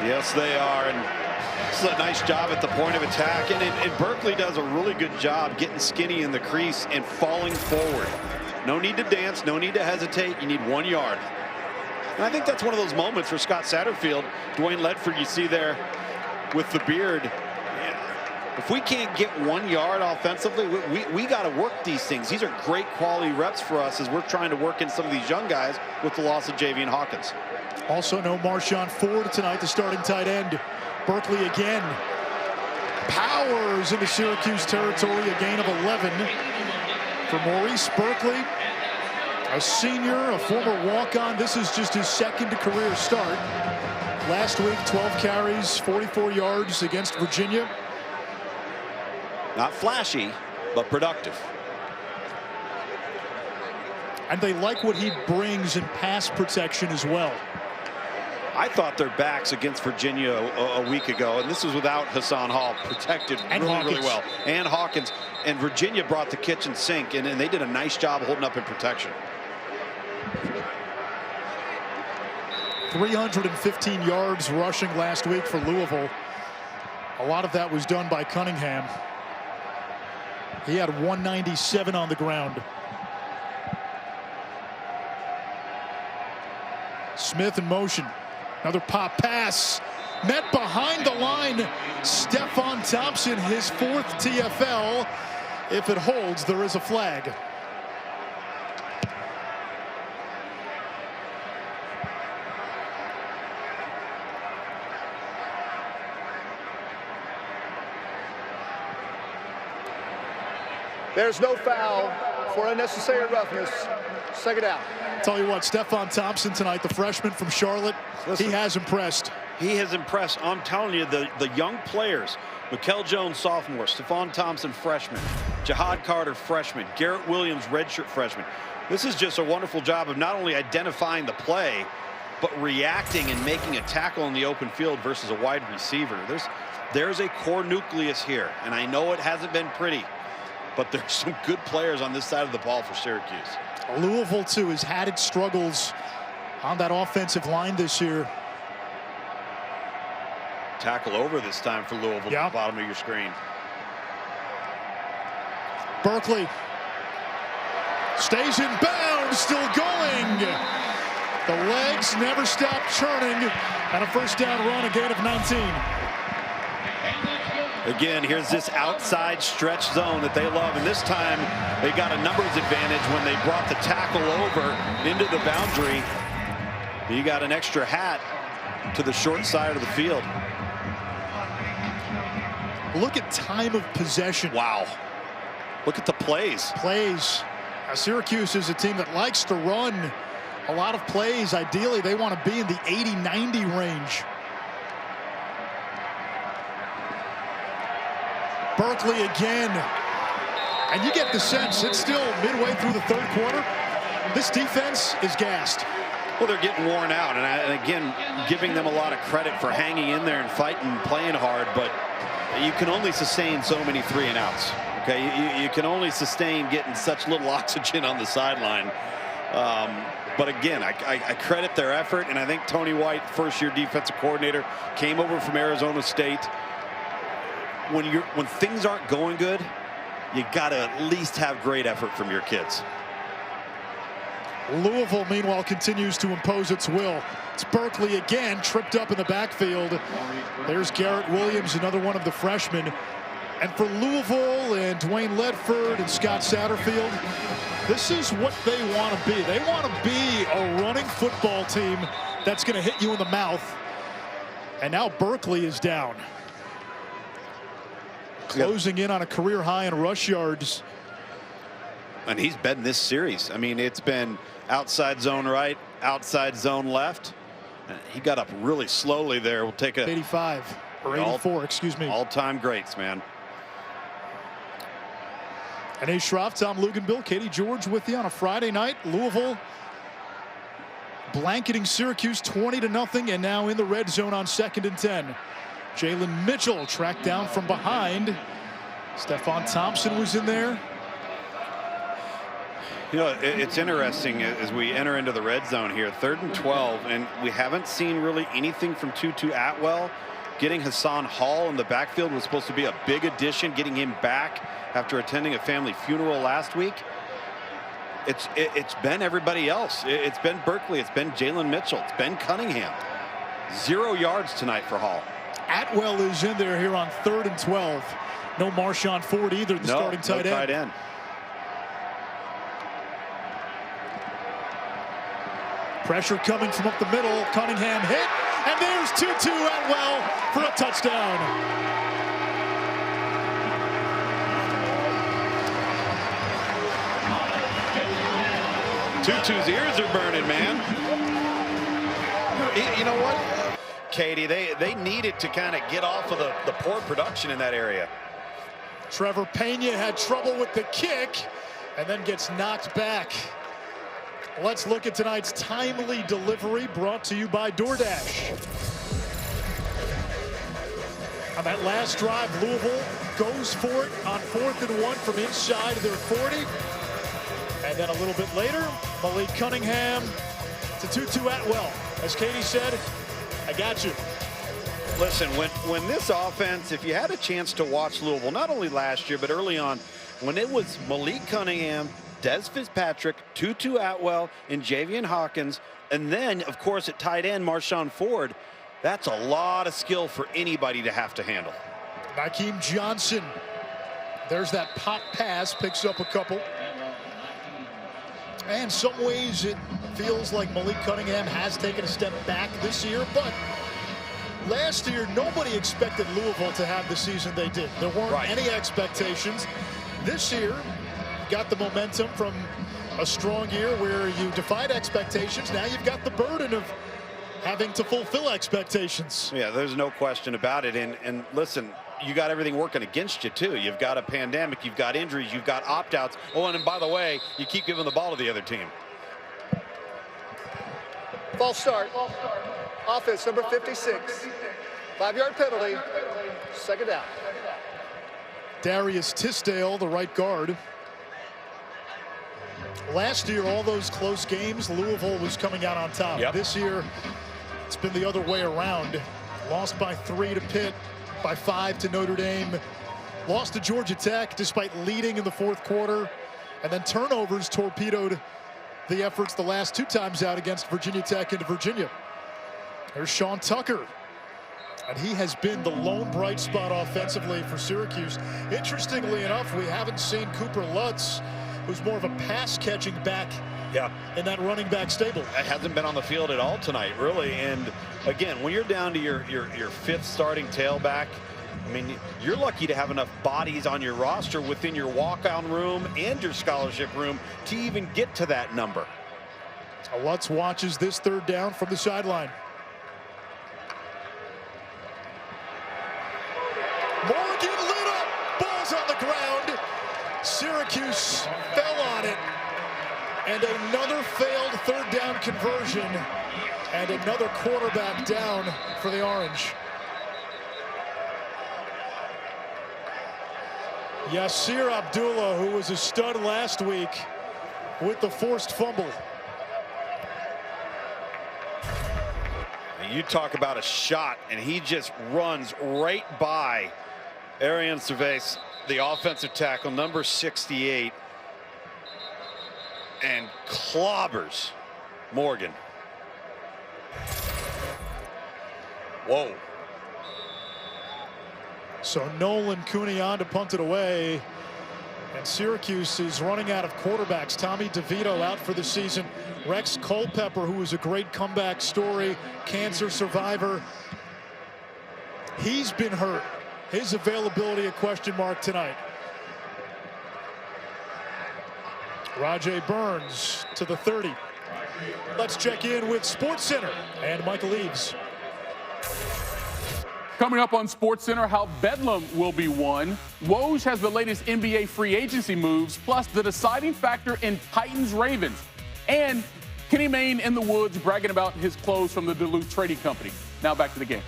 Yes, they are. And this is a nice job at the point of attack. And Berkeley does a really good job getting skinny in the crease and falling forward. No need to dance. No need to hesitate. You need 1 yard. And I think that's one of those moments for Scott Satterfield. Dwayne Ledford, you see there with the beard. If we can't get 1 yard offensively, we got to work these things. These are great quality reps for us as we're trying to work in some of these young guys with the loss of Javian Hawkins. Also no Marshawn Ford tonight, the starting tight end. Berkeley again powers into Syracuse territory, a gain of 11 for Maurice Berkeley. A senior, a former walk-on. This is just his 2nd career start. Last week, 12 carries, 44 yards against Virginia. Not flashy, but productive. And they like what he brings in pass protection as well. I thought their backs against Virginia a week ago, and this was without Hassan Hall, protected and really well. And Hawkins. And Virginia brought the kitchen sink, and they did a nice job holding up in protection. 315 yards rushing last week for Louisville. A lot of that was done by Cunningham. He had 197 on the ground. Smith in motion. Another pop pass. Met behind the line. Stephon Thompson, his 4th TFL. If it holds, there is a flag. There's no foul for unnecessary roughness. 2nd down. Tell you what, Stephon Thompson tonight, the freshman from Charlotte, Listen, he has impressed. He has impressed. I'm telling you, the young players, Mikel Jones, sophomore, Stephon Thompson, freshman, Jihad Carter, freshman, Garrett Williams, redshirt freshman. This is just a wonderful job of not only identifying the play, but reacting and making a tackle in the open field versus a wide receiver. There's a core nucleus here, and I know it hasn't been pretty. but there's some good players on this side of the ball for Syracuse. Louisville, too, has had its struggles on that offensive line this year. Tackle over this time for Louisville, Yeah. at the bottom of your screen. Berkeley stays in bounds, still going. The legs never stop churning, and a first down run, a gain of 19. Again, here's this outside stretch zone that they love, and this time they got a numbers advantage when they brought the tackle over into the boundary. You got an extra hat to the short side of the field. Look at time of possession. Wow. Look at the plays. Now, Syracuse is a team that likes to run a lot of plays. Ideally, they want to be in the 80-90 range. Berkeley again. And you get the sense it's still midway through the third quarter. This defense is gassed. Well, they're getting worn out. And again, giving them a lot of credit for hanging in there and fighting and playing hard. But you can only sustain so many 3 and outs. Okay, you can only sustain getting such little oxygen on the sideline. But again, I credit their effort, and I think Tony White, first-year defensive coordinator, came over from Arizona State. When things aren't going good, you got to at least have great effort from your kids. Louisville, meanwhile, continues to impose its will. It's Berkeley again, tripped up in the backfield. There's Garrett Williams, another one of the freshmen. And for Louisville and Dwayne Ledford and Scott Satterfield, this is what they want to be. They want to be a running football team that's going to hit you in the mouth. And now Berkeley is down. Closing in on a career high in rush yards. And he's been this series. I mean, it's been outside zone right, outside zone left. He got up really slowly there. We'll take a 85 or 84, excuse me. All-time greats, man. And A. Schroff, Tom Luganbill, Katie George with you on a Friday night. Louisville blanketing Syracuse 20-0, and now in the red zone on 2nd and 10. Jalen Mitchell tracked down from behind. Stephon Thompson was in there. You know, it's interesting as we enter into the red zone here, 3rd and 12, and we haven't seen really anything from Tutu Atwell. Getting Hassan Hall in the backfield was supposed to be a big addition, getting him back after attending a family funeral last week. It's been everybody else. It's been Berkeley. It's been Jalen Mitchell. It's been Cunningham. 0 yards tonight for Hall. Atwell is in there here on 3rd and 12. No Marshawn Ford either, the starting tight end. Tight end. Pressure coming from up the middle. Cunningham hit, and there's Tutu Atwell for a touchdown. Tutu's ears are burning, man. You know what, Katie? They needed to kind of get off of the poor production in that area. Trevor Pena had trouble with the kick and then gets knocked back. Let's look at tonight's timely delivery brought to you by DoorDash. On that last drive, Louisville goes for it on 4th and 1 from inside their 40. And then a little bit later, Malik Cunningham to Tutu Atwell. As Katie said, I got you. Listen, when this offense, if you had a chance to watch Louisville, not only last year, but early on, when it was Malik Cunningham, Des Fitzpatrick, Tutu Atwell, and Javian Hawkins, and then, of course, at tight end, Marshawn Ford, that's a lot of skill for anybody to have to handle. Nakeem Johnson. There's that pop pass, picks up a couple. And in some ways, it feels like Malik Cunningham has taken a step back this year, but last year, nobody expected Louisville to have the season they did. There weren't any expectations. This year, got the momentum from a strong year where you defied expectations. Now you've got the burden of having to fulfill expectations. Yeah, there's no question about it. And listen, you got everything working against you, too. You've got a pandemic, you've got injuries, you've got opt-outs. Oh, and by the way, you keep giving the ball to the other team. False start. Offense number 56. 5-yard penalty. 2nd down. Darius Tisdale, the right guard. Last year, all those close games, Louisville was coming out on top. Yep. This year, it's been the other way around. Lost by 3 to Pitt, by 5 to Notre Dame. Lost to Georgia Tech despite leading in the fourth quarter. And then turnovers torpedoed the efforts the last 2 times out against Virginia Tech into Virginia. There's Sean Tucker. And he has been the lone bright spot offensively for Syracuse. Interestingly enough, we haven't seen Cooper Lutz, who's more of a pass-catching back in that running back stable. That hasn't been on the field at all tonight, really. And again, when you're down to your 5th starting tailback, I mean, you're lucky to have enough bodies on your roster within your walk-on room and your scholarship room to even get to that number. Lutz watches this 3rd down from the sideline. Morgan lit up, ball's on the ground. Syracuse fell on it. And another failed 3rd down conversion. And another quarterback down for the Orange. Yasir Abdullah, who was a stud last week, with the forced fumble. You talk about a shot, and he just runs right by Arian Cervais, the offensive tackle, number 68, and clobbers Morgan. Whoa. So Nolan Cunningham to punt it away. And Syracuse is running out of quarterbacks. Tommy DeVito out for the season. Rex Culpepper, who was a great comeback story, cancer survivor. He's been hurt. His availability a question mark tonight. Rajay Burns to the 30. Let's check in with SportsCenter and Michael Eaves. Coming up on SportsCenter, how Bedlam will be won. Woj has the latest NBA free agency moves, plus the deciding factor in Titans-Ravens. And Kenny Mayne in the woods bragging about his clothes from the Duluth Trading Company. Now back to the game.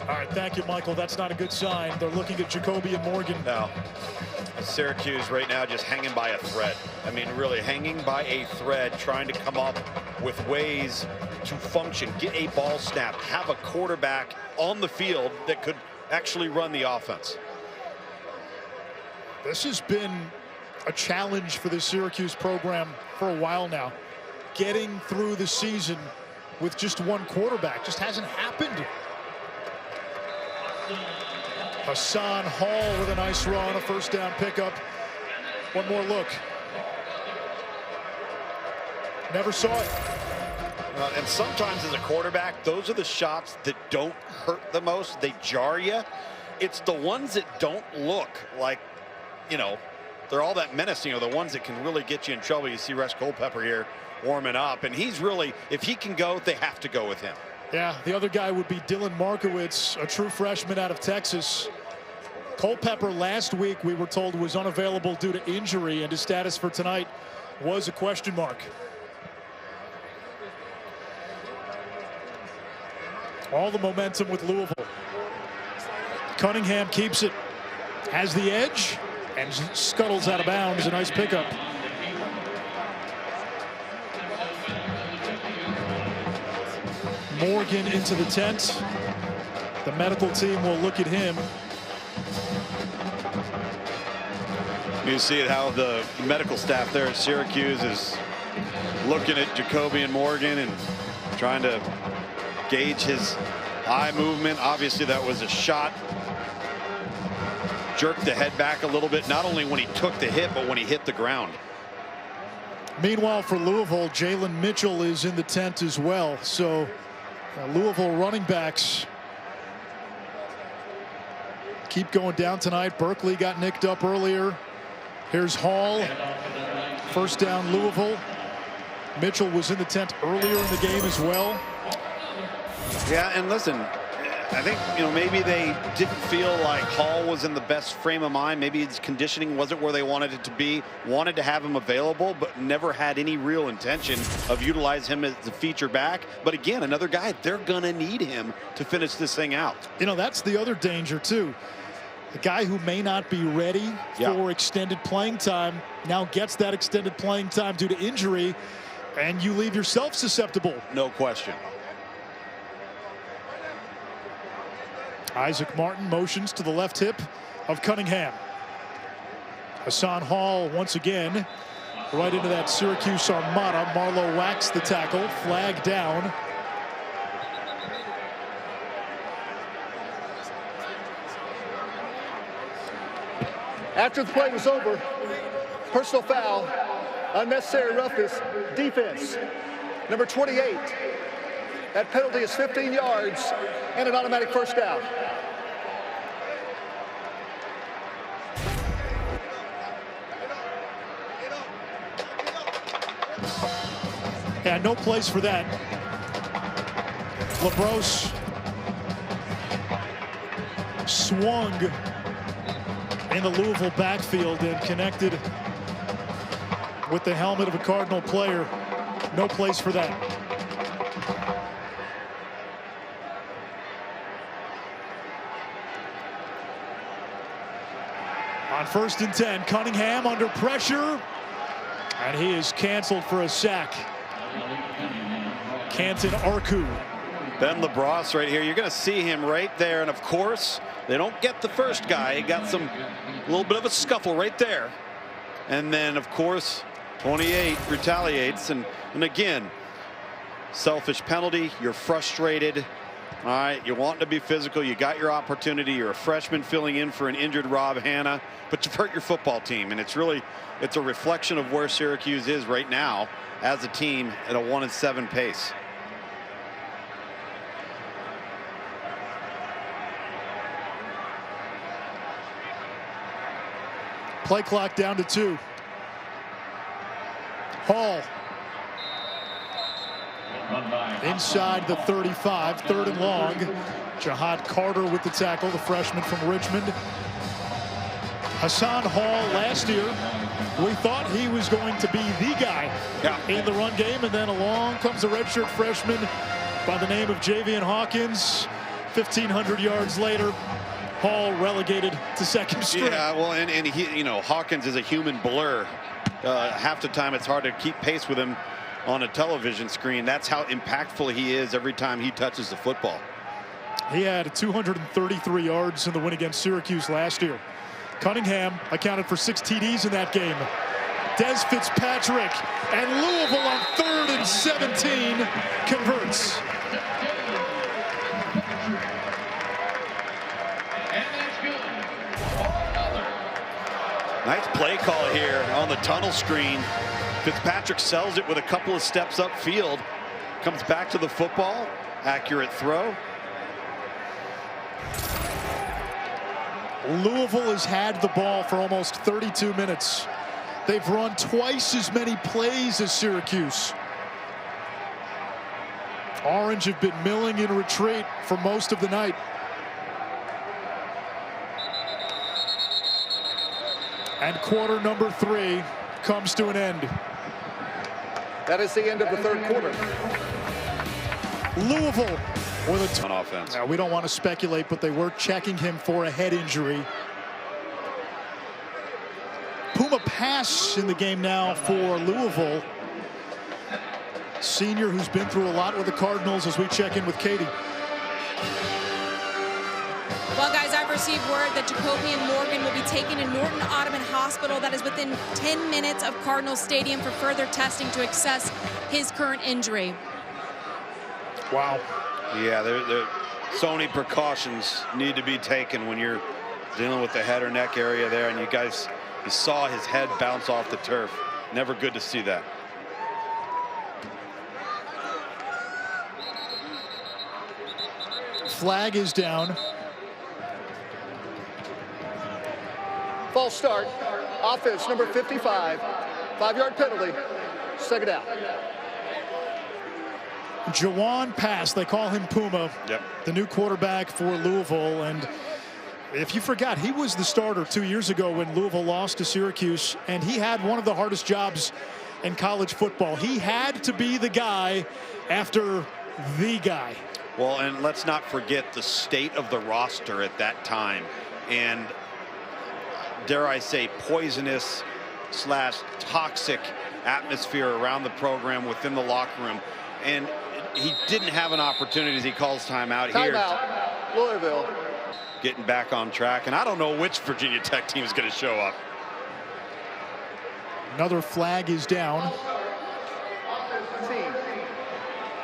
All right, thank you, Michael. That's not a good sign. They're looking at Jacoby and Morgan. No. Syracuse right now just hanging by a thread. I mean, really hanging by a thread, trying to come up with ways to function, get a ball snap, have a quarterback on the field that could actually run the offense. This has been a challenge for the Syracuse program for a while now. Getting through the season with just one quarterback just hasn't happened. Hassan Hall with a nice run, a 1st down pickup. One more look. Never saw it. And sometimes as a quarterback, those are the shots that don't hurt the most. They jar you. It's the ones that don't look like, you know, they're all that menacing, the ones that can really get you in trouble. You see Rex Culpepper here warming up, and he's really, if he can go, they have to go with him. Yeah, the other guy would be Dylan Markowitz, a true freshman out of Texas. Culpepper last week, we were told, was unavailable due to injury, and his status for tonight was a question mark. All the momentum with Louisville. Cunningham keeps it, has the edge, and scuttles out of bounds. A nice pickup. Morgan into the tent. The medical team will look at him. You see how the medical staff there at Syracuse is looking at Jacoby and Morgan and trying to gauge his eye movement. Obviously, that was a shot. Jerked the head back a little bit, not only when he took the hit, but when he hit the ground. Meanwhile, for Louisville, Jalen Mitchell is in the tent as well. So Louisville running backs keep going down tonight. Berkeley got nicked up earlier. Here's Hall. 1st down, Louisville. Mitchell was in the tent earlier in the game as well. Yeah, and listen, I think, maybe they didn't feel like Hall was in the best frame of mind. Maybe his conditioning wasn't where they wanted it to be. Wanted to have him available, but never had any real intention of utilizing him as the feature back. But again, another guy, they're going to need him to finish this thing out. That's the other danger, too. A guy who may not be ready for extended playing time now gets that extended playing time due to injury, and you leave yourself susceptible. No question. Isaac Martin motions to the left hip of Cunningham. Hassan Hall once again right into that Syracuse armada. Marlowe whacks the tackle, flag down. After the play was over, personal foul, unnecessary roughness, defense, number 28. That penalty is 15 yards and an automatic first down. Yeah, no place for that. LaBrosse swung in the Louisville backfield and connected with the helmet of a Cardinal player. No place for that. On 1st and 10, Cunningham under pressure, and he is canceled for a sack. Canton Arku. Ben LaBrosse right here. You're going to see him right there. And of course, they don't get the first guy. He got a little bit of a scuffle right there. And then, of course, 28 retaliates. And again, selfish penalty. You're frustrated. All right, you want to be physical. You got your opportunity. You're a freshman filling in for an injured Rob Hanna. But you've hurt your football team. And it's a reflection of where Syracuse is right now as a team at a 1-7 pace. Play clock down to 2. Hall inside the 35, 3rd and long. Jihad Carter with the tackle, the freshman from Richmond. Hassan Hall last year, we thought he was going to be the guy in the run game, and then along comes a redshirt freshman by the name of Javian Hawkins. 1,500 yards later, Hall relegated to second string. Yeah, well, and he, Hawkins is a human blur. Half the time it's hard to keep pace with him on a television screen. That's how impactful he is every time he touches the football. He had 233 yards in the win against Syracuse last year. Cunningham accounted for 6 TDs in that game. Des Fitzpatrick and Louisville on 3rd and 17 converts. Nice play call here on the tunnel screen. Fitzpatrick sells it with a couple of steps upfield. Comes back to the football. Accurate throw. Louisville has had the ball for almost 32 minutes. They've run twice as many plays as Syracuse. Orange have been milling in retreat for most of the night. And quarter number 3 comes to an end. That is the end of the 3rd quarter. Louisville with on offense. Now, we don't want to speculate, but they were checking him for a head injury. Puma pass in the game now for Louisville. Senior who's been through a lot with the Cardinals as we check in with Katie. Well, guys, I've received word that Jacobian Morgan will be taken to Norton Ottoman Hospital. That is within 10 minutes of Cardinals Stadium for further testing to assess his current injury. Wow. Yeah, so many precautions need to be taken when you're dealing with the head or neck area there, and you saw his head bounce off the turf. Never good to see that. Flag is down. False start. Offense number 55. 5-yard penalty. Second out. Jawan Pass, they call him Puma, the new quarterback for Louisville. And if you forgot, he was the starter 2 years ago when Louisville lost to Syracuse, and he had one of the hardest jobs in college football. He had to be the guy after the guy. Well, and let's not forget the state of the roster at that time, and dare I say poisonous / toxic atmosphere around the program within the locker room. And he didn't have an opportunity as he calls timeout here. Timeout, Louisville. Getting back on track, and I don't know which Virginia Tech team is going to show up. Another flag is down.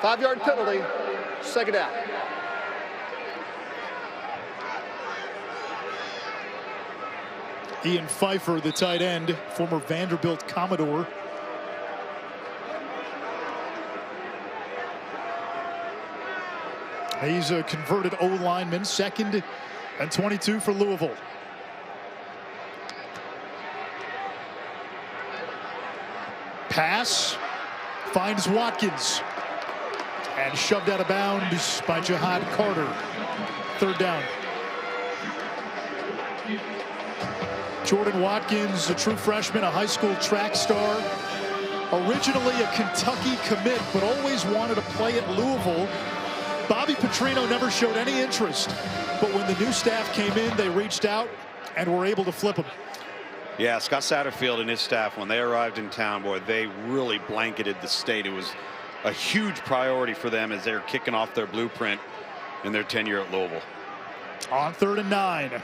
5-yard penalty, second out. Ian Pfeiffer, the tight end, former Vanderbilt Commodore. He's a converted O-lineman, 2nd and 22 for Louisville. Pass finds Watkins and shoved out of bounds by Jihad Carter. 3rd down. Jordan Watkins, a true freshman, a high school track star. Originally a Kentucky commit, but always wanted to play at Louisville. Bobby Petrino never showed any interest, but when the new staff came in, they reached out and were able to flip him. Yeah, Scott Satterfield and his staff, when they arrived in town, boy, they really blanketed the state. It was a huge priority for them as they're kicking off their blueprint in their tenure at Louisville. On 3rd and 9.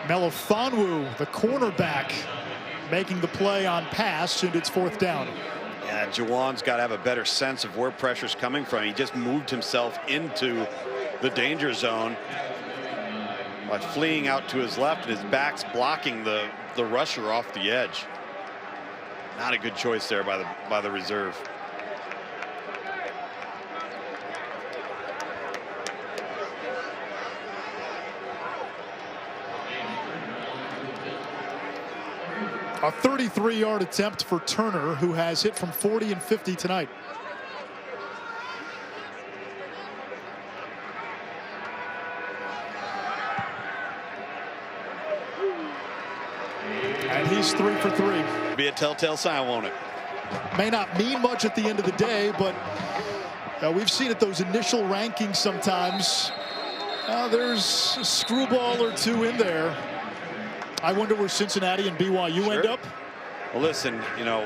Melifonwu, the cornerback, making the play on pass, and it's 4th down. Yeah, Jawan's got to have a better sense of where pressure's coming from. He just moved himself into the danger zone by fleeing out to his left, and his back's blocking the rusher off the edge. Not a good choice there by the reserve. A 33-yard attempt for Turner, who has hit from 40 and 50 tonight. And he's 3 for 3. Be a telltale sign, won't it? May not mean much at the end of the day, but we've seen at those initial rankings sometimes. There's a screwball or two in there. I wonder where Cincinnati and BYU end up. Well, listen, you know,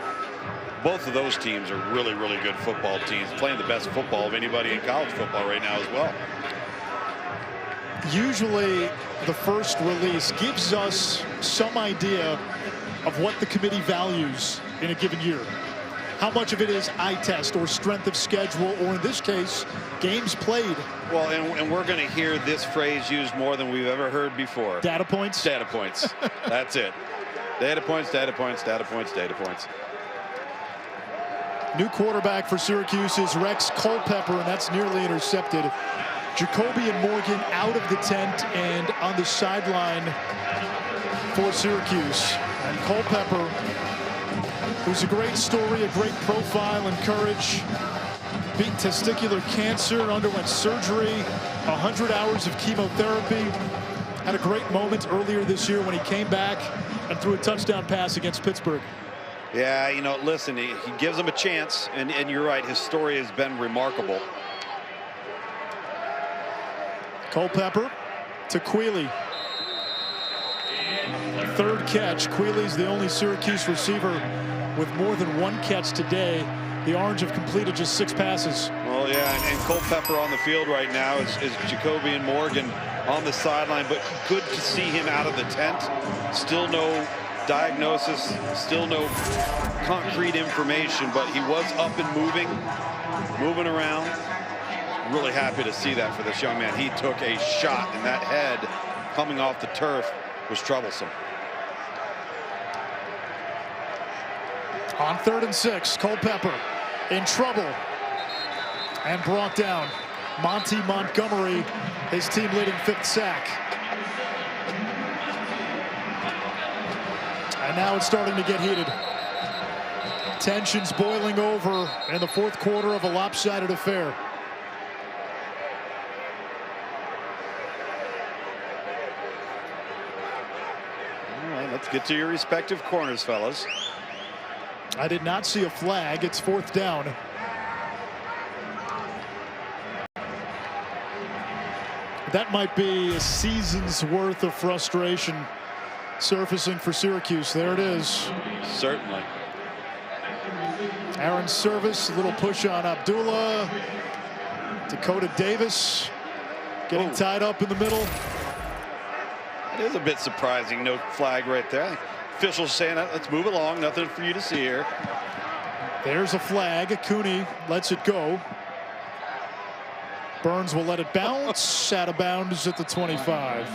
both of those teams are really, really good football teams, playing the best football of anybody in college football right now as well. Usually the first release gives us some idea of what the committee values in a given year. How much of it is eye test or strength of schedule, or in this case, games played. Well, and we're going to hear this phrase used more than we've ever heard before. Data points? Data points. That's it. Data points, data points, data points, data points. New quarterback for Syracuse is Rex Culpepper, and that's nearly intercepted. Jacoby and Morgan out of the tent and on the sideline for Syracuse. And Culpepper, who's a great story, a great profile and courage, beat testicular cancer, underwent surgery, 100 hours of chemotherapy. Had a great moment earlier this year when he came back and threw a touchdown pass against Pittsburgh. Yeah, you know, listen, he gives them a chance, and you're right, his story has been remarkable. Culpepper to Quealy. 3rd catch. Quealy's the only Syracuse receiver with more than 1 catch today. The Orange have completed just 6 passes. Well, yeah, and Culpepper on the field right now is Jacoby and Morgan on the sideline, but good to see him out of the tent. Still no diagnosis, still no concrete information, but he was up and moving around. Really happy to see that for this young man. He took a shot, and that head coming off the turf was troublesome. On 3rd and 6, Culpepper in trouble and brought down. Monty Montgomery, his team leading 5th sack. And now it's starting to get heated. Tensions boiling over in the fourth quarter of a lopsided affair. All right, let's get to your respective corners, fellas. I did not see a flag. It's fourth down. That might be a season's worth of frustration surfacing for Syracuse. There it is. Certainly. Aaron's service, a little push on Abdullah. Dakota Davis getting tied up in the middle. It is a bit surprising. No flag right there. Officials saying, let's move along. Nothing for you to see here. There's a flag. Cooney lets it go. Burns will let it bounce out of bounds at the 25.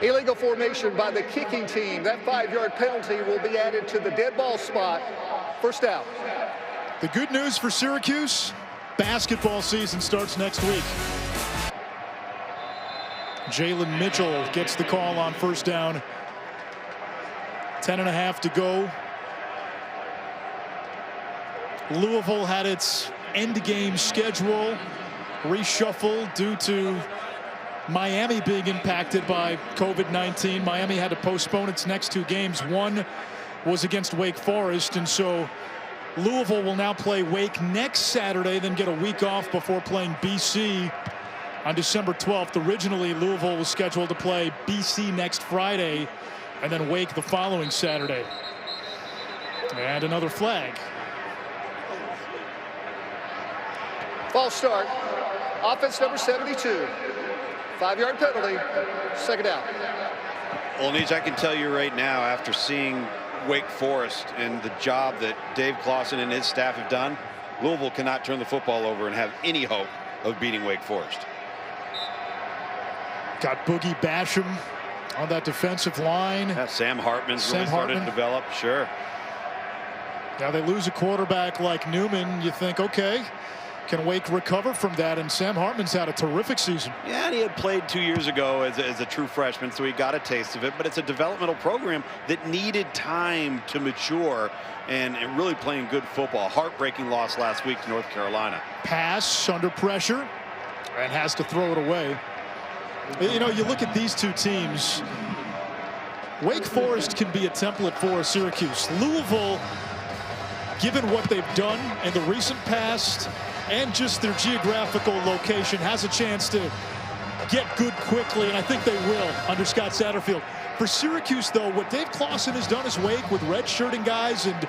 Illegal formation by the kicking team. That 5-yard penalty will be added to the dead ball spot. First out. The good news for Syracuse, basketball season starts next week. Jalen Mitchell gets the call on first down. 10.5 to go. Louisville had its end game schedule reshuffled due to Miami being impacted by COVID-19. Miami had to postpone its next 2 games. One was against Wake Forest, and so Louisville will now play Wake next Saturday, then get a week off before playing BC on December 12th. Originally, Louisville was scheduled to play BC next Friday and then Wake the following Saturday. And another flag. False start. Offense number 72. 5-yard penalty. Second out. Well, Neej, I can tell you right now, after seeing Wake Forest and the job that Dave Clawson and his staff have done, Louisville cannot turn the football over and have any hope of beating Wake Forest. Got Boogie Basham on that defensive line. Yeah, Sam Hartman's really started to develop. Sure. Now they lose a quarterback like Newman. You think, okay, can Wake recover from that? And Sam Hartman's had a terrific season. Yeah, and he had played 2 years ago as a true freshman, so he got a taste of it. But it's a developmental program that needed time to mature and really playing good football. Heartbreaking loss last week to North Carolina. Pass under pressure and has to throw it away. You know, you look at these two teams. Wake Forest can be a template for Syracuse. Louisville, given what they've done in the recent past and just their geographical location, has a chance to get good quickly, and I think they will under Scott Satterfield. For Syracuse, though, what Dave Clawson has done is Wake with redshirting guys and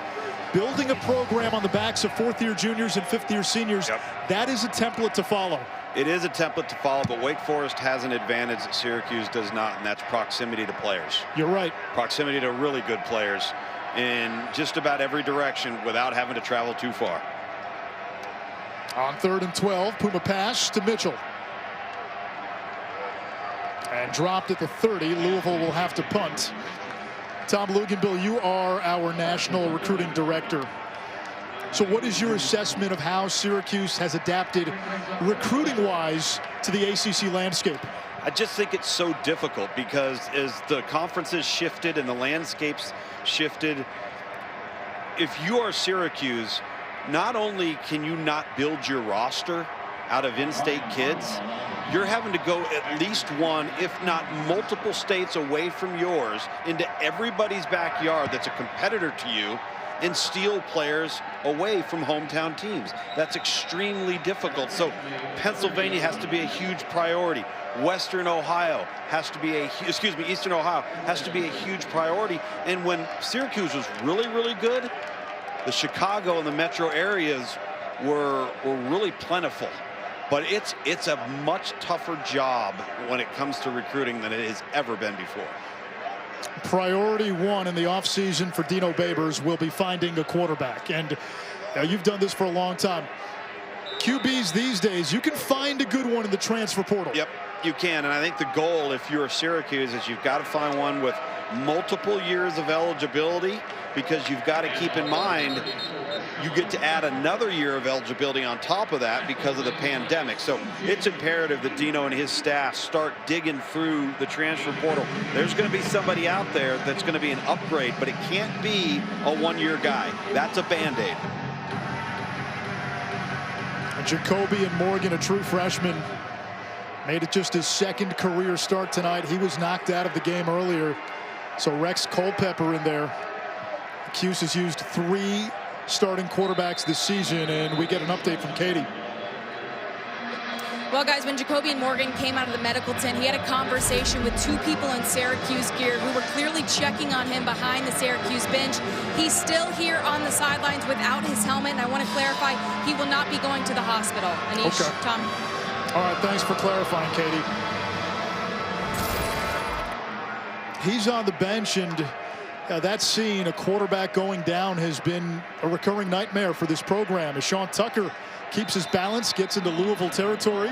building a program on the backs of fourth-year juniors and fifth-year seniors. That is a template to follow. It is a template to follow, but Wake Forest has an advantage that Syracuse does not, and that's proximity to players. You're right. Proximity to really good players in just about every direction without having to travel too far. On 3rd and 12, Puma pass to Mitchell. And dropped at the 30. Louisville will have to punt. Tom Luganbill, you are our national recruiting director. So what is your assessment of how Syracuse has adapted recruiting-wise to the ACC landscape? I just think it's so difficult because as the conferences shifted and the landscapes shifted, if you are Syracuse, not only can you not build your roster out of in-state kids, you're having to go at least one, if not multiple states away from yours into everybody's backyard that's a competitor to you and steal players away from hometown teams. That's extremely difficult. So Pennsylvania has to be a huge priority. Eastern Ohio has to be a huge priority. And when Syracuse was really, really good, the Chicago and the metro areas were really plentiful. But it's a much tougher job when it comes to recruiting than it has ever been before. Priority one in the offseason for Dino Babers will be finding a quarterback. And you've done this for a long time. QBs these days, you can find a good one in the transfer portal. Yep, you can. And I think the goal, if you're Syracuse, is you've got to find one with multiple years of eligibility, because you've got to keep in mind you get to add another year of eligibility on top of that because of the pandemic. So it's imperative that Dino and his staff start digging through the transfer portal. There's going to be somebody out there that's going to be an upgrade, but it can't be a one-year guy. That's a Band-Aid. Jacoby and Morgan, a true freshman, made it just his second career start tonight. He was knocked out of the game earlier. So Rex Culpepper in there. Cuse has used 3 starting quarterbacks this season, and we get an update from Katie. Well, guys, when Jacoby and Morgan came out of the medical tent, he had a conversation with 2 people in Syracuse gear who were clearly checking on him behind the Syracuse bench. He's still here on the sidelines without his helmet, and I want to clarify, he will not be going to the hospital. Anish, okay. Tom. All right, thanks for clarifying, Katie. He's on the bench, and that scene, a quarterback going down, has been a recurring nightmare for this program. As Sean Tucker keeps his balance, gets into Louisville territory.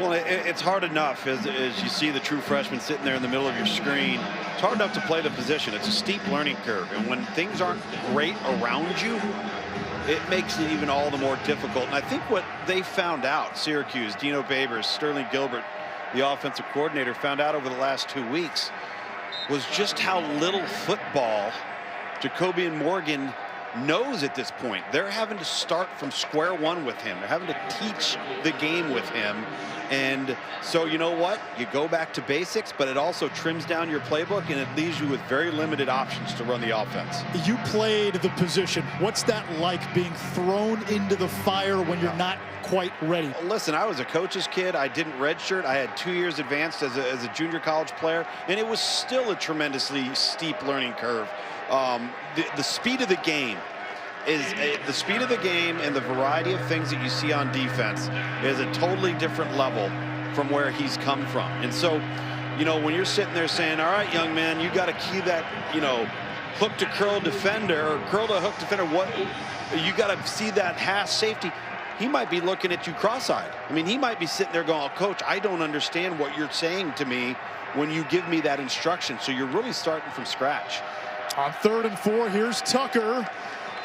Well, it's hard enough as you see the true freshman sitting there in the middle of your screen. It's hard enough to play the position. It's a steep learning curve, and when things aren't great around you, it makes it even all the more difficult. And I think what they found out, Syracuse, Dino Babers, Sterling Gilbert, the offensive coordinator, found out over the last 2 weeks was just how little football Jacoby and Morgan knows at this point. They're having to start from square one with him. They're having to teach the game with him. And so, you know what? You go back to basics, but it also trims down your playbook, and it leaves you with very limited options to run the offense. You played the position. What's that like, being thrown into the fire when you're not quite ready? Listen, I was a coach's kid. I didn't redshirt. I had 2 years advanced as a junior college player, and it was still a tremendously steep learning curve. The speed of the game and the variety of things that you see on defense is a totally different level from where he's come from. And so, you know, when you're sitting there saying, all right, young man, you got to key that, you know, hook to curl defender or curl to hook defender, what you got to see that half safety. He might be looking at you cross-eyed. I mean, he might be sitting there going, oh, coach, I don't understand what you're saying to me when you give me that instruction. So you're really starting from scratch. On 3rd and 4, here's Tucker.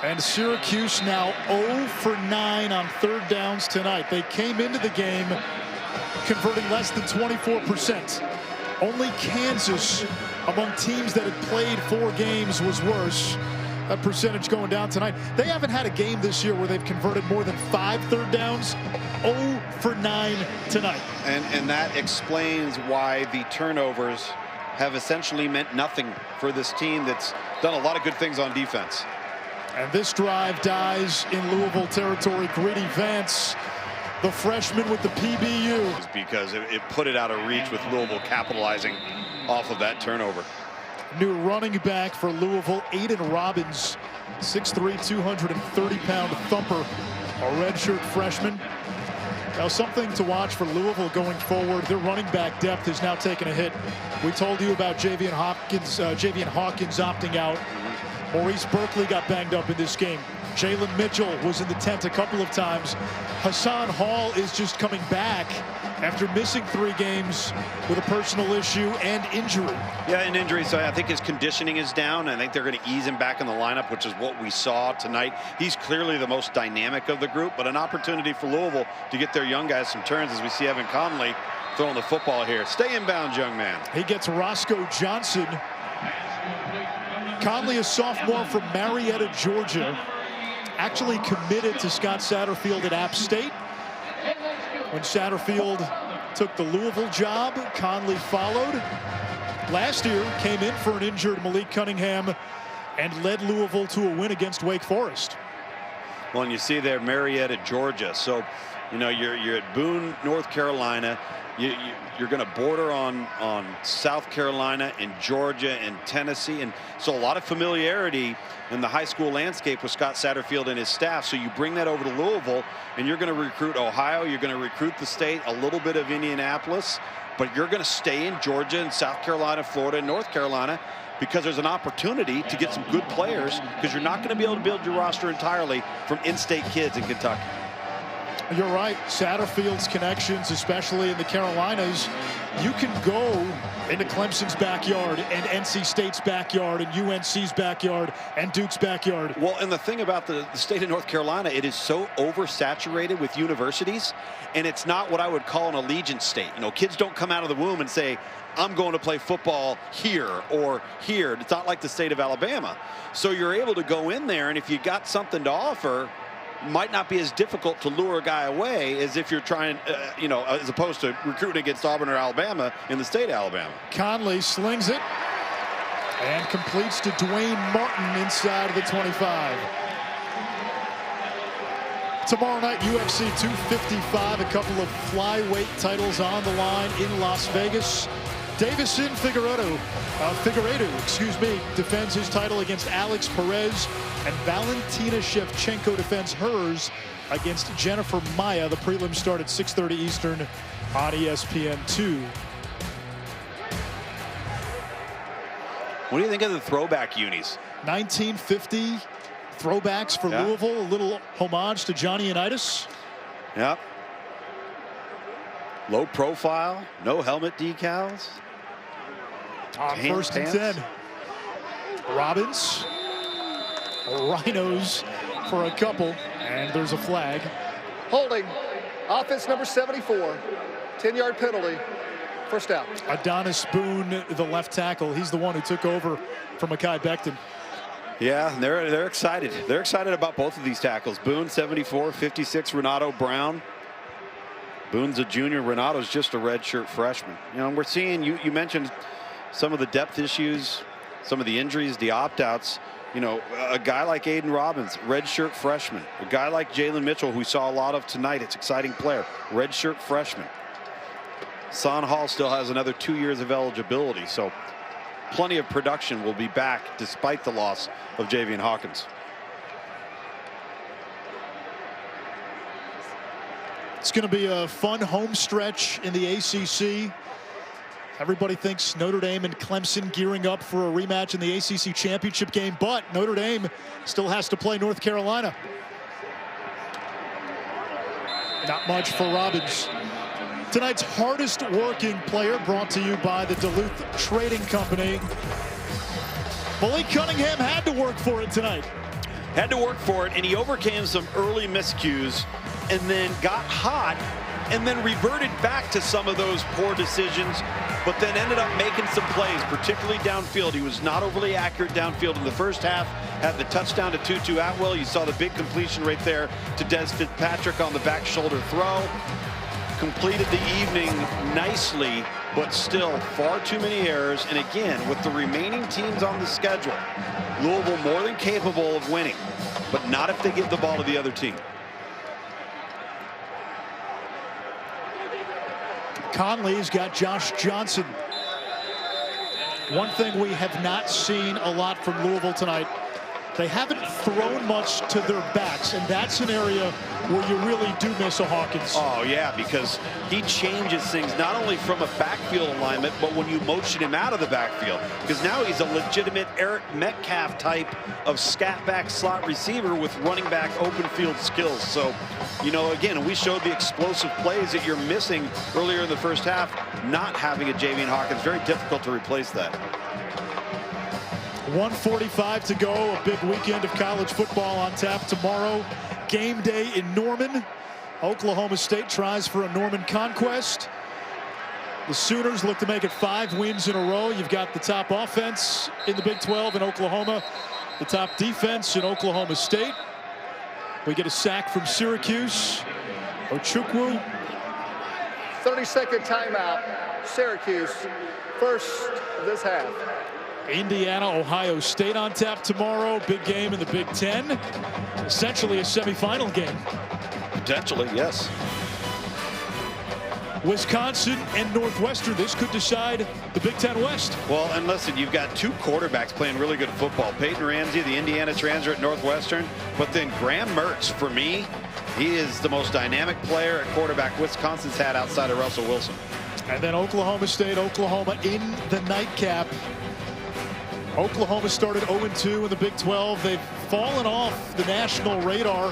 And Syracuse now 0 for 9 on 3rd downs tonight. They came into the game converting less than 24%. Only Kansas, among teams that had played 4 games, was worse. That percentage going down tonight. They haven't had a game this year where they've converted more than 5 third downs. 0 for 9 tonight. And that explains why the turnovers have essentially meant nothing for this team that's done a lot of good things on defense. And this drive dies in Louisville territory. Greedy Vance, the freshman with the PBU. Because it put it out of reach with Louisville capitalizing off of that turnover. New running back for Louisville, Aiden Robbins, 6'3", 230-pound thumper, a redshirt freshman. Now, something to watch for Louisville going forward. Their running back depth has now taken a hit. We told you about Javian Hawkins opting out. Maurice Berkeley got banged up in this game. Jalen Mitchell was in the tent a couple of times. Hassan Hall is just coming back after missing 3 games with a personal issue and injury. Yeah, an injury, so I think his conditioning is down. I think they're going to ease him back in the lineup, which is what we saw tonight. He's clearly the most dynamic of the group, but an opportunity for Louisville to get their young guys some turns as we see Evan Conley throwing the football here. Stay in bounds, young man. He gets Roscoe Johnson. Conley, a sophomore from Marietta, Georgia, actually committed to Scott Satterfield at App State. When Satterfield took the Louisville job, Conley followed. Last year, came in for an injured Malik Cunningham and led Louisville to a win against Wake Forest. Well, and you see there, Marietta, Georgia. So, you know, you're at Boone, North Carolina. You're going to border on South Carolina and Georgia and Tennessee, and so a lot of familiarity in the high school landscape with Scott Satterfield and his staff. So you bring that over to Louisville, and you're going to recruit Ohio, you're going to recruit the state, a little bit of Indianapolis, but you're going to stay in Georgia and South Carolina, Florida, and North Carolina, because there's an opportunity to get some good players, because you're not going to be able to build your roster entirely from in-state kids in Kentucky. You're right. Satterfield's connections, especially in the Carolinas, you can go into Clemson's backyard and NC State's backyard and UNC's backyard and Duke's backyard. Well, and the thing about the state of North Carolina, it is so oversaturated with universities, and it's not what I would call an allegiance state. You know, kids don't come out of the womb and say, I'm going to play football here or here. It's not like the state of Alabama. So you're able to go in there, and if you got something to offer, might not be as difficult to lure a guy away as if you're trying, you know, as opposed to recruiting against Auburn or Alabama in the state of Alabama. Conley slings it and completes to Dwayne Martin inside of the 25. Tomorrow night, UFC 255, a couple of flyweight titles on the line in Las Vegas. Davison Figueiredo, defends his title against Alex Perez, and Valentina Shevchenko defends hers against Jennifer Maia. The prelims start at 6:30 Eastern on ESPN2. What do you think of the throwback unis? 1950 throwbacks for Louisville, a little homage to Johnny Unitas. Yep. Low profile, no helmet decals. On first and 10. Robbins. Rhinos for a couple, and there's a flag. Holding. Offense number 74. 10-yard penalty. First out. Adonis Boone, the left tackle. He's the one who took over from Mekhi Becton. Yeah, they're excited. They're excited about both of these tackles. Boone, 74, 56, Renato Brown. Boone's a junior. Renato's just a redshirt freshman. You know, and we're seeing, you mentioned some of the depth issues, some of the injuries, the opt-outs. You know, a guy like Aiden Robbins, redshirt freshman. A guy like Jalen Mitchell, who we saw a lot of tonight, it's exciting player, redshirt freshman. Son Hall still has another 2 years of eligibility, so plenty of production will be back despite the loss of Javian Hawkins. It's going to be a fun home stretch in the ACC. Everybody thinks Notre Dame and Clemson gearing up for a rematch in the ACC championship game, but Notre Dame still has to play North Carolina. Not much for Robbins. Tonight's hardest working player brought to you by the Duluth Trading Company. Malik Cunningham had to work for it tonight. Had to work for it, and he overcame some early miscues and then got hot and then reverted back to some of those poor decisions, but then ended up making some plays, particularly downfield. He was not overly accurate downfield in the first half. Had the touchdown to Tutu Atwell. You saw the big completion right there to Des Fitzpatrick on the back shoulder throw. Completed the evening nicely, but still far too many errors. And again, with the remaining teams on the schedule, Louisville more than capable of winning, but not if they give the ball to the other team. Conley's got Josh Johnson. One thing we have not seen a lot from Louisville tonight, they haven't thrown much to their backs, and that's an area where you really do miss a Hawkins. Oh, yeah, because he changes things not only from a backfield alignment, but when you motion him out of the backfield, because now he's a legitimate Eric Metcalf type of scat back slot receiver with running back open field skills. So, you know, again, we showed the explosive plays that you're missing earlier in the first half, not having a Javian Hawkins. Very difficult to replace that. 1:45 to go. A big weekend of college football on tap tomorrow. Game day in Norman. Oklahoma State tries for a Norman conquest. The Sooners look to make it 5 wins in a row. You've got the top offense in the Big 12 in Oklahoma, the top defense in Oklahoma State. We get a sack from Syracuse. Ochukwu. 30-second timeout. Syracuse first this half. Indiana, Ohio State on tap tomorrow. Big game in the Big Ten. Essentially a semifinal game. Potentially, yes. Wisconsin and Northwestern. This could decide the Big Ten West. Well, and listen, you've got 2 quarterbacks playing really good football. Peyton Ramsey, the Indiana transfer at Northwestern, but then Graham Mertz, for me, he is the most dynamic player at quarterback Wisconsin's had outside of Russell Wilson. And then Oklahoma State, Oklahoma in the nightcap. Oklahoma started 0-2 in the Big 12. They've fallen off the national radar.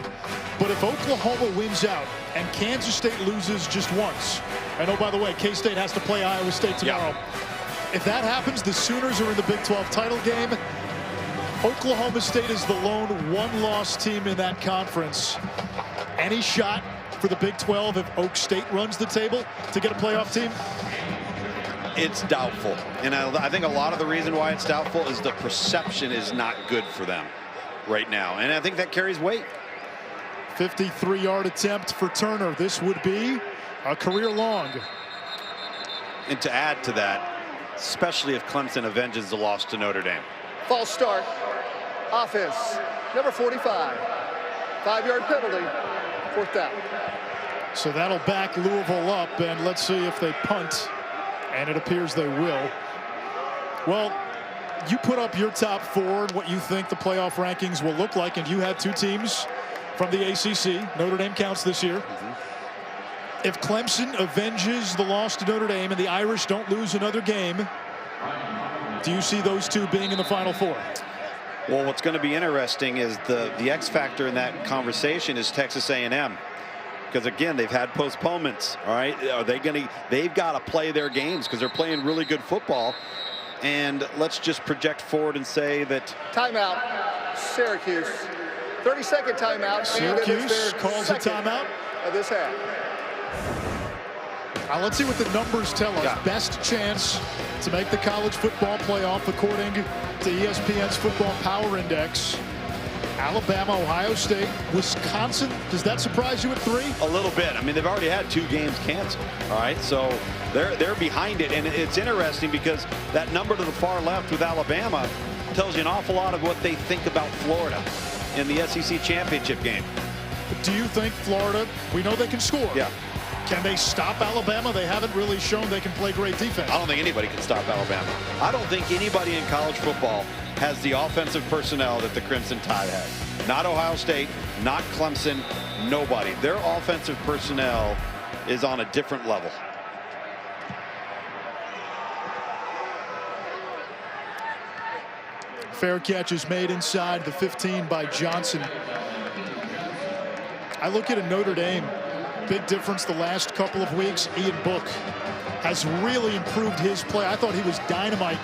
But if Oklahoma wins out and Kansas State loses just once, and oh, by the way, K-State has to play Iowa State tomorrow. Yeah. If that happens, the Sooners are in the Big 12 title game. Oklahoma State is the lone one-loss team in that conference. Any shot for the Big 12 if Oak State runs the table to get a playoff team? It's doubtful. And I think a lot of the reason why it's doubtful is the perception is not good for them right now. And I think that carries weight. 53-yard attempt for Turner. This would be a career long. And to add to that, especially if Clemson avenges the loss to Notre Dame. False start. Offense. Number 45. 5-yard penalty. 4th down. So that'll back Louisville up, and let's see if they punt. And it appears they will. Well, you put up your top 4 and what you think the playoff rankings will look like, and you had 2 teams from the ACC. Notre Dame counts this year. If Clemson avenges the loss to Notre Dame and the Irish don't lose another game, do you see those 2 being in the Final Four? Well, what's going to be interesting is the X factor in that conversation is Texas A&M. Because again, they've had postponements. All right, are they going to? They've got to play their games because they're playing really good football. And let's just project forward and say that timeout, Syracuse. 30-second timeout. Syracuse calls a timeout of this half. Let's see what the numbers tell us. Yeah. Best chance to make the college football playoff according to ESPN's Football Power Index. Alabama, Ohio State, Wisconsin. Does that surprise you at 3? A little bit. I mean, they've already had 2 games canceled. All right, so they're behind it, and it's interesting because that number to the far left with Alabama tells you an awful lot of what they think about Florida in the SEC championship game. Do you think Florida? We know they can score. Yeah. Can they stop Alabama? They haven't really shown they can play great defense. I don't think anybody can stop Alabama. I don't think anybody in college football has the offensive personnel that the Crimson Tide had. Not Ohio State, not Clemson, nobody. Their offensive personnel is on a different level. Fair catch is made inside the 15 by Johnson. I look at a Notre Dame. Big difference the last couple of weeks. Ian Book has really improved his play. I thought he was dynamite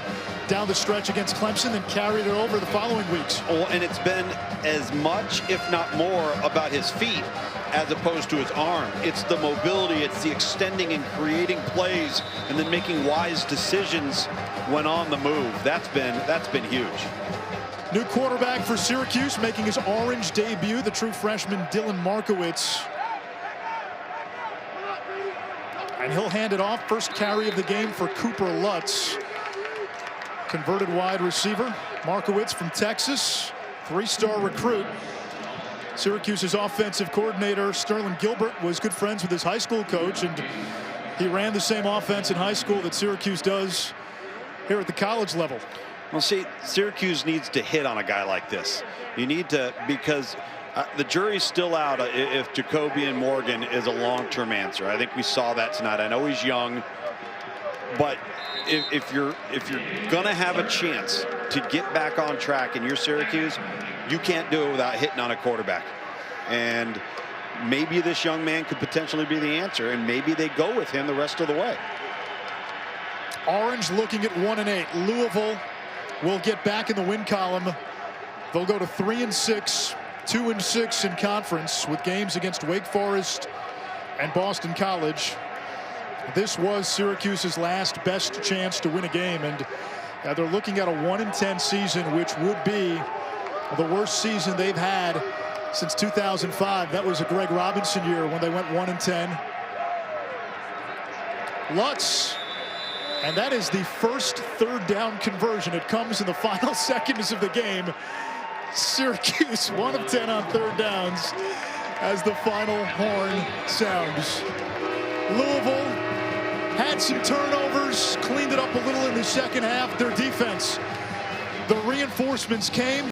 down the stretch against Clemson and carried it over the following weeks. Oh, and it's been as much, if not more, about his feet as opposed to his arm. It's the mobility, it's the extending and creating plays and then making wise decisions when on the move. That's been huge. New quarterback for Syracuse making his Orange debut, the true freshman Dylan Markowitz. And he'll hand it off. First carry of the game for Cooper Lutz. Converted wide receiver. Markowitz from Texas. 3-star recruit. Syracuse's offensive coordinator, Sterling Gilbert, was good friends with his high school coach, and he ran the same offense in high school that Syracuse does here at the college level. Well, see, Syracuse needs to hit on a guy like this. You need to, because the jury's still out if Jacobian Morgan is a long-term answer. I think we saw that tonight. I know he's young, but if you're gonna have a chance to get back on track in your Syracuse, you can't do it without hitting on a quarterback. And maybe this young man could potentially be the answer, and maybe they go with him the rest of the way. Orange looking at 1-8. Louisville will get back in the win column. They'll go to 3-6. 2-6 in conference with games against Wake Forest and Boston College. This was Syracuse's last best chance to win a game, and they're looking at a 1-10 season, which would be the worst season they've had since 2005. That was a Greg Robinson year when they went 1-10. Lutz, and that is the first third down conversion. It comes in the final seconds of the game. Syracuse 1 of 10 on third downs as the final horn sounds. Louisville had some turnovers, cleaned it up a little in the second half. Their defense, the reinforcements came.